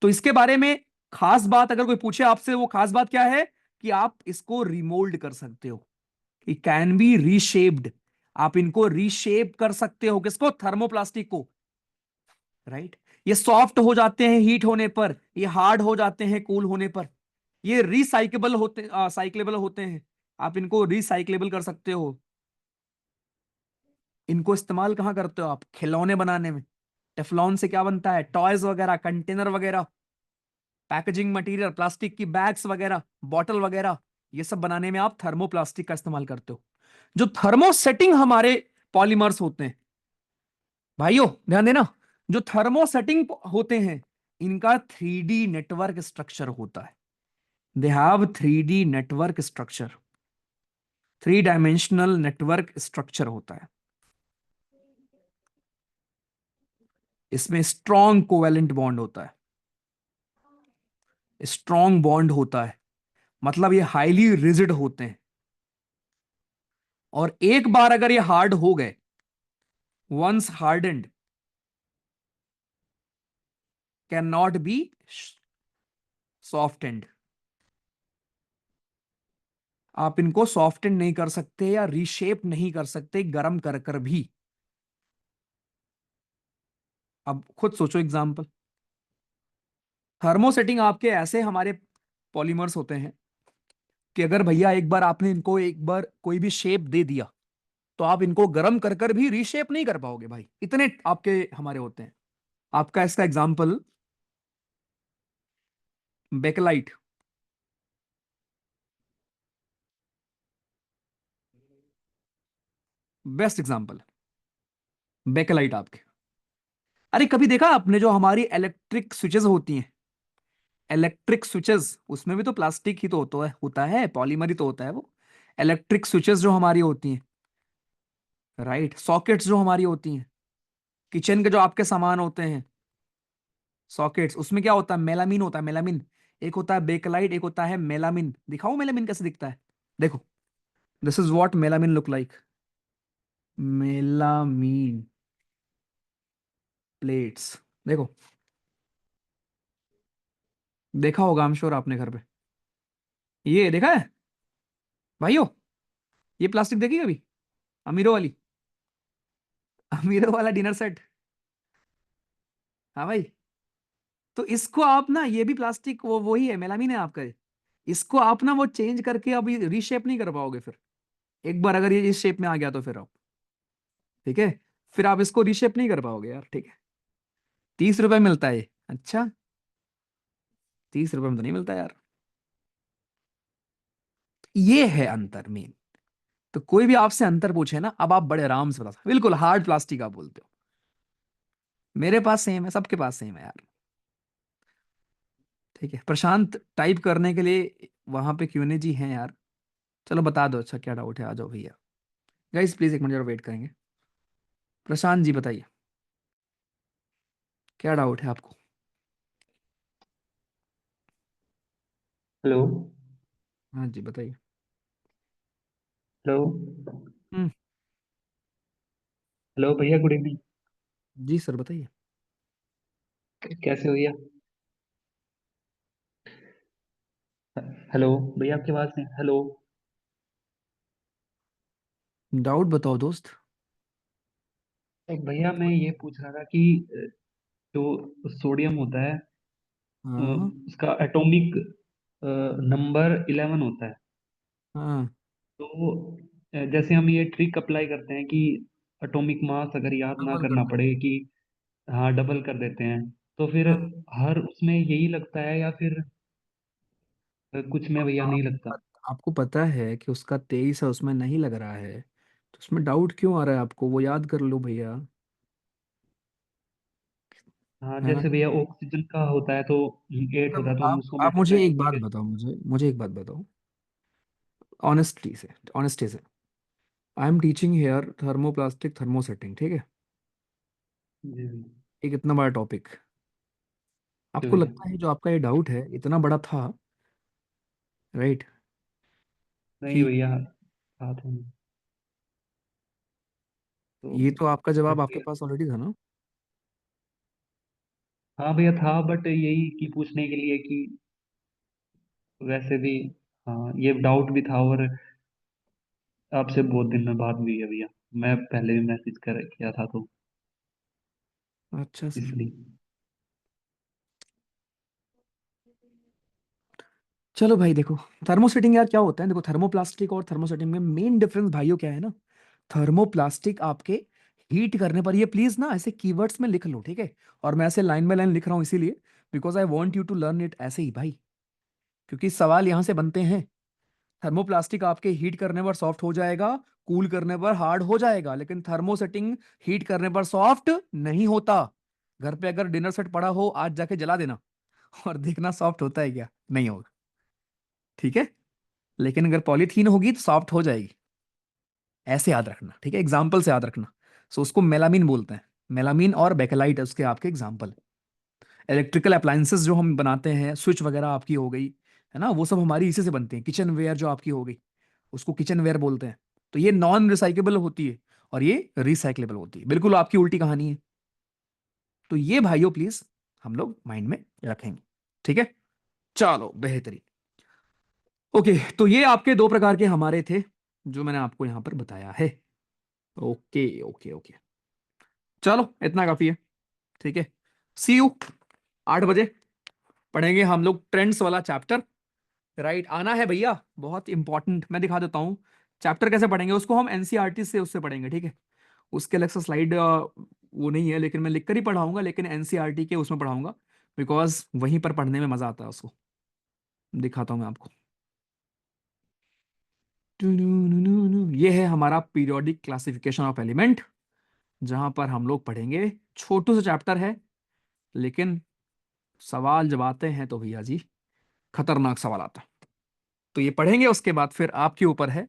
तो इसके बारे में खास बात अगर कोई पूछे आपसे, वो खास बात क्या है कि आप इसको रिमोल्ड कर सकते हो, इट कैन बी रीशेप्ड। आप इनको रीशेप कर सकते हो, किसको? थर्मोप्लास्टिक को, राइट। ये सॉफ्ट हो जाते हैं हीट होने पर, ये हार्ड हो जाते हैं कूल होने पर, ये रिसाइकेबल होते, साइक्लेबल होते हैं। आप इनको रिसाइक्लेबल कर सकते हो। इनको इस्तेमाल कहाँ करते हो आप? खिलौने बनाने में। टेफलॉन से क्या बनता है? टॉयज वगैरह, कंटेनर वगैरह, पैकेजिंग मटेरियल, प्लास्टिक की बैग्स वगैरह, बॉटल वगैरह, ये सब बनाने में आप थर्मोप्लास्टिक का इस्तेमाल करते हो। जो थर्मोसेटिंग हमारे पॉलीमर्स होते हैं भाइयों, ध्यान देना, जो थर्मोसेटिंग होते हैं, इनका 3D नेटवर्क स्ट्रक्चर होता है। They have 3D network structure, 3 dimensional network structure होता है। इसमें स्ट्रॉन्ग कोवेलेंट बॉन्ड होता है, स्ट्रॉन्ग बॉन्ड होता है, मतलब ये हाईली रिजिड होते हैं। और एक बार अगर ये हार्ड हो गए, once hardened, can not be soft and. आप इनको सॉफ्ट एंड नहीं कर सकते या रीशेप नहीं कर सकते गर्म कर कर भी। अब खुद सोचो एग्जांपल। थर्मोसेटिंग आपके ऐसे हमारे पॉलीमर्स होते हैं कि अगर भैया एक बार आपने इनको एक बार कोई भी शेप दे दिया, तो आप इनको गर्म कर कर भी रीशेप नहीं कर पाओगे भाई, इतने आपके हमारे होते हैं। आपका इसका example bakelite, best example bakelite आपके। अरे कभी देखा आपने जो हमारी इलेक्ट्रिक स्विचेस होती हैं, इलेक्ट्रिक स्विचेस, उसमें भी तो प्लास्टिक ही तो होता है पॉलीमर ही तो होता है वो। इलेक्ट्रिक स्विचेस जो हमारी होती हैं, राइट, सॉकेट्स जो हमारी होती हैं, किचन के जो आपके सामान होते हैं, सॉकेट्स, उसमें क्या होता है? मेलामिन होता है, मेलामिन। एक होता है बेकलाइट, एक होता है मेलामिन। दिखाओ मेलामिन कैसे दिखता है, देखो। This is what melamine look like. Melamine plates, देखो, देखा होगा हम श्योर आपने घर पे, ये देखा है भाइयों? ये प्लास्टिक देखी कभी? अमीरों वाली, अमीरों वाला डिनर सेट। हाँ भाई। तो इसको आप ना, ये भी प्लास्टिक वो वही है, मेलामिन है आपका ये। इसको आप ना वो चेंज करके अभी रीशेप नहीं कर पाओगे फिर। एक बार अगर ये इस शेप में आ गया तो फिर आप, ठीक है, फिर आप इसको रीशेप नहीं कर पाओगे यार, ठीक है। 30 रुपए मिलता है ये, अच्छा, 30 रुपए में तो नहीं मिलता यार। ये है अंतर मेन। तो कोई भी आपसे अंतर पूछे ना, अब आप बड़े आराम से बता सकते, बिल्कुल हार्ड प्लास्टिक आप बोलते हो, मेरे पास सेम है, सबके पास सेम है यार। ठीक है, प्रशांत टाइप करने के लिए वहां पे क्यूएनए जी हैं यार। चलो बता दो, अच्छा क्या डाउट है, आ जाओ भैया। गाइस प्लीज एक मिनट जरा वेट करेंगे। प्रशांत जी बताइए, क्या डाउट है आपको? हेलो। हाँ जी बताइए। हेलो। हम्म। हेलो भैया, गुड इवनिंग। जी सर बताइए। कैसे हो भैया? हेलो भैया, आपकी आवाज़ नहीं। हेलो। डाउट बताओ दोस्त। एक भैया, मैं ये पूछ रहा था कि जो सोडियम होता है, हाँ। उसका एटॉमिक नंबर 11 होता है। हाँ। तो जैसे हम ये ट्रिक अप्लाई करते हैं कि एटॉमिक मास अगर याद ना डबल कर करना दो। पड़े कि हाँ डबल कर देते हैं, तो फिर हाँ। हर उसमें यही लगता है या फिर कुछ में भैया नहीं लगता? आपको पता है कि उसका 23 है, उसमें नहीं लग रहा है, तो उसमें डाउट क्यों आ रहा है आपको? वो याद कर लो भैया, हाँ, है ना। जैसे भैया ऑक्सीजन का होता है तो 8 होता मतलब है, तो हम आप उसको आप मल्टीप्लाई मुझे एक करके बात फिर। बताओ, मुझे एक बात बताओ, ऑनेस्टी से I am teaching here thermoplastic thermosetting, ठीक है। जी जी। एक इतना बड़ा टॉपिक, जी आपको भैया। लगता है जो आपका ये डाउट है इतना बड़ा था, राइट? नहीं कि भैया, हाथ में तो ये तो आपका जवाब बट आपके पास ऑलरेडी था ना। हाँ भैया था, बट यही कि पूछने के लिए कि वैसे भी, हाँ ये डाउट भी था। और आपसे बहुत दिन में बात भी हुई है भैया, मैं पहले भी मैसेज कर किया था तो अच्छा सर। इसलिए। चलो भाई देखो, थर्मोसेटिंग यार क्या होता है, देखो थर्मोप्लास्टिक और थर्मोसेटिंग में मेन डिफरेंस भाइयों क्या है ना। थर्मोप्लास्टिक आपके हीट करने पर, ये प्लीज ना ऐसे कीवर्ड्स में लिख लो, ठीक है। और मैं ऐसे लाइन बाय लाइन लिख रहा हूं इसीलिए, because I want you to learn it ऐसे ही भाई, क्योंकि सवाल यहां से बनते हैं। थर्मोप्लास्टिक आपके हीट करने पर सॉफ्ट हो जाएगा, कूल करने पर हार्ड हो जाएगा, लेकिन थर्मोसेटिंग हीट करने पर सॉफ्ट नहीं होता। घर पे अगर डिनर सेट पड़ा हो आज जाके जला देना और देखना सॉफ्ट होता है क्या, नहीं होगा, ठीक है। लेकिन अगर पॉलीथीन होगी तो सॉफ्ट हो जाएगी, ऐसे याद रखना, ठीक है, एग्जाम्पल से याद रखना। सो उसको मेलामीन बोलते हैं, मेलामीन और बेकेलाइट उसके आपके एग्जाम्पल। इलेक्ट्रिकल अप्लायंसेस जो हम बनाते हैं, स्विच वगैरह आपकी हो गई, है ना, वो सब हमारी इसी से बनते हैं। किचन वेयर जो आपकी हो गई, उसको किचन वेयर बोलते हैं। तो ये नॉन रिसाइकेबल होती है और ये रिसाइक्लेबल होती है, बिल्कुल आपकी उल्टी कहानी है। तो ये भाइयों प्लीज हम लोग माइंड में रखेंगे, ठीक है। चलो बेहतरीन। ओके, तो ये आपके दो प्रकार के हमारे थे जो मैंने आपको यहां पर बताया है। ओके ओके ओके, चलो इतना काफी है, ठीक है। सी यू 8 बजे, पढ़ेंगे हम लोग ट्रेंड्स वाला चैप्टर। राइट, आना है भैया, बहुत इंपॉर्टेंट। मैं दिखा देता हूँ चैप्टर कैसे पढ़ेंगे उसको, हम एनसीईआरटी से उससे पढ़ेंगे, ठीक है। उसके अलग से स्लाइड वो नहीं है, लेकिन मैं लिख कर ही पढ़ाऊंगा, लेकिन एनसीईआरटी के उसमें पढ़ाऊंगा, बिकॉज वहीं पर पढ़ने में मजा आता है उसको। दिखाता हूँ मैं आपको। ये है हमारा पीरियोडिक क्लासिफिकेशन ऑफ एलिमेंट, जहां पर हम लोग पढ़ेंगे, छोटू सा चैप्टर है, लेकिन सवाल जब आते हैं तो भैया जी खतरनाक सवाल आता है। तो ये पढ़ेंगे, उसके बाद फिर आपके ऊपर है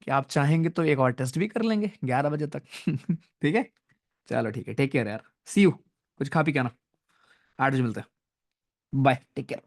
कि आप चाहेंगे तो एक और टेस्ट भी कर लेंगे 11 बजे तक ठीक है। चलो ठीक है, टेक केयर यार, सी यू। कुछ खा पी के आना, 8 बजे मिलते हैं, बाय, टेक केयर।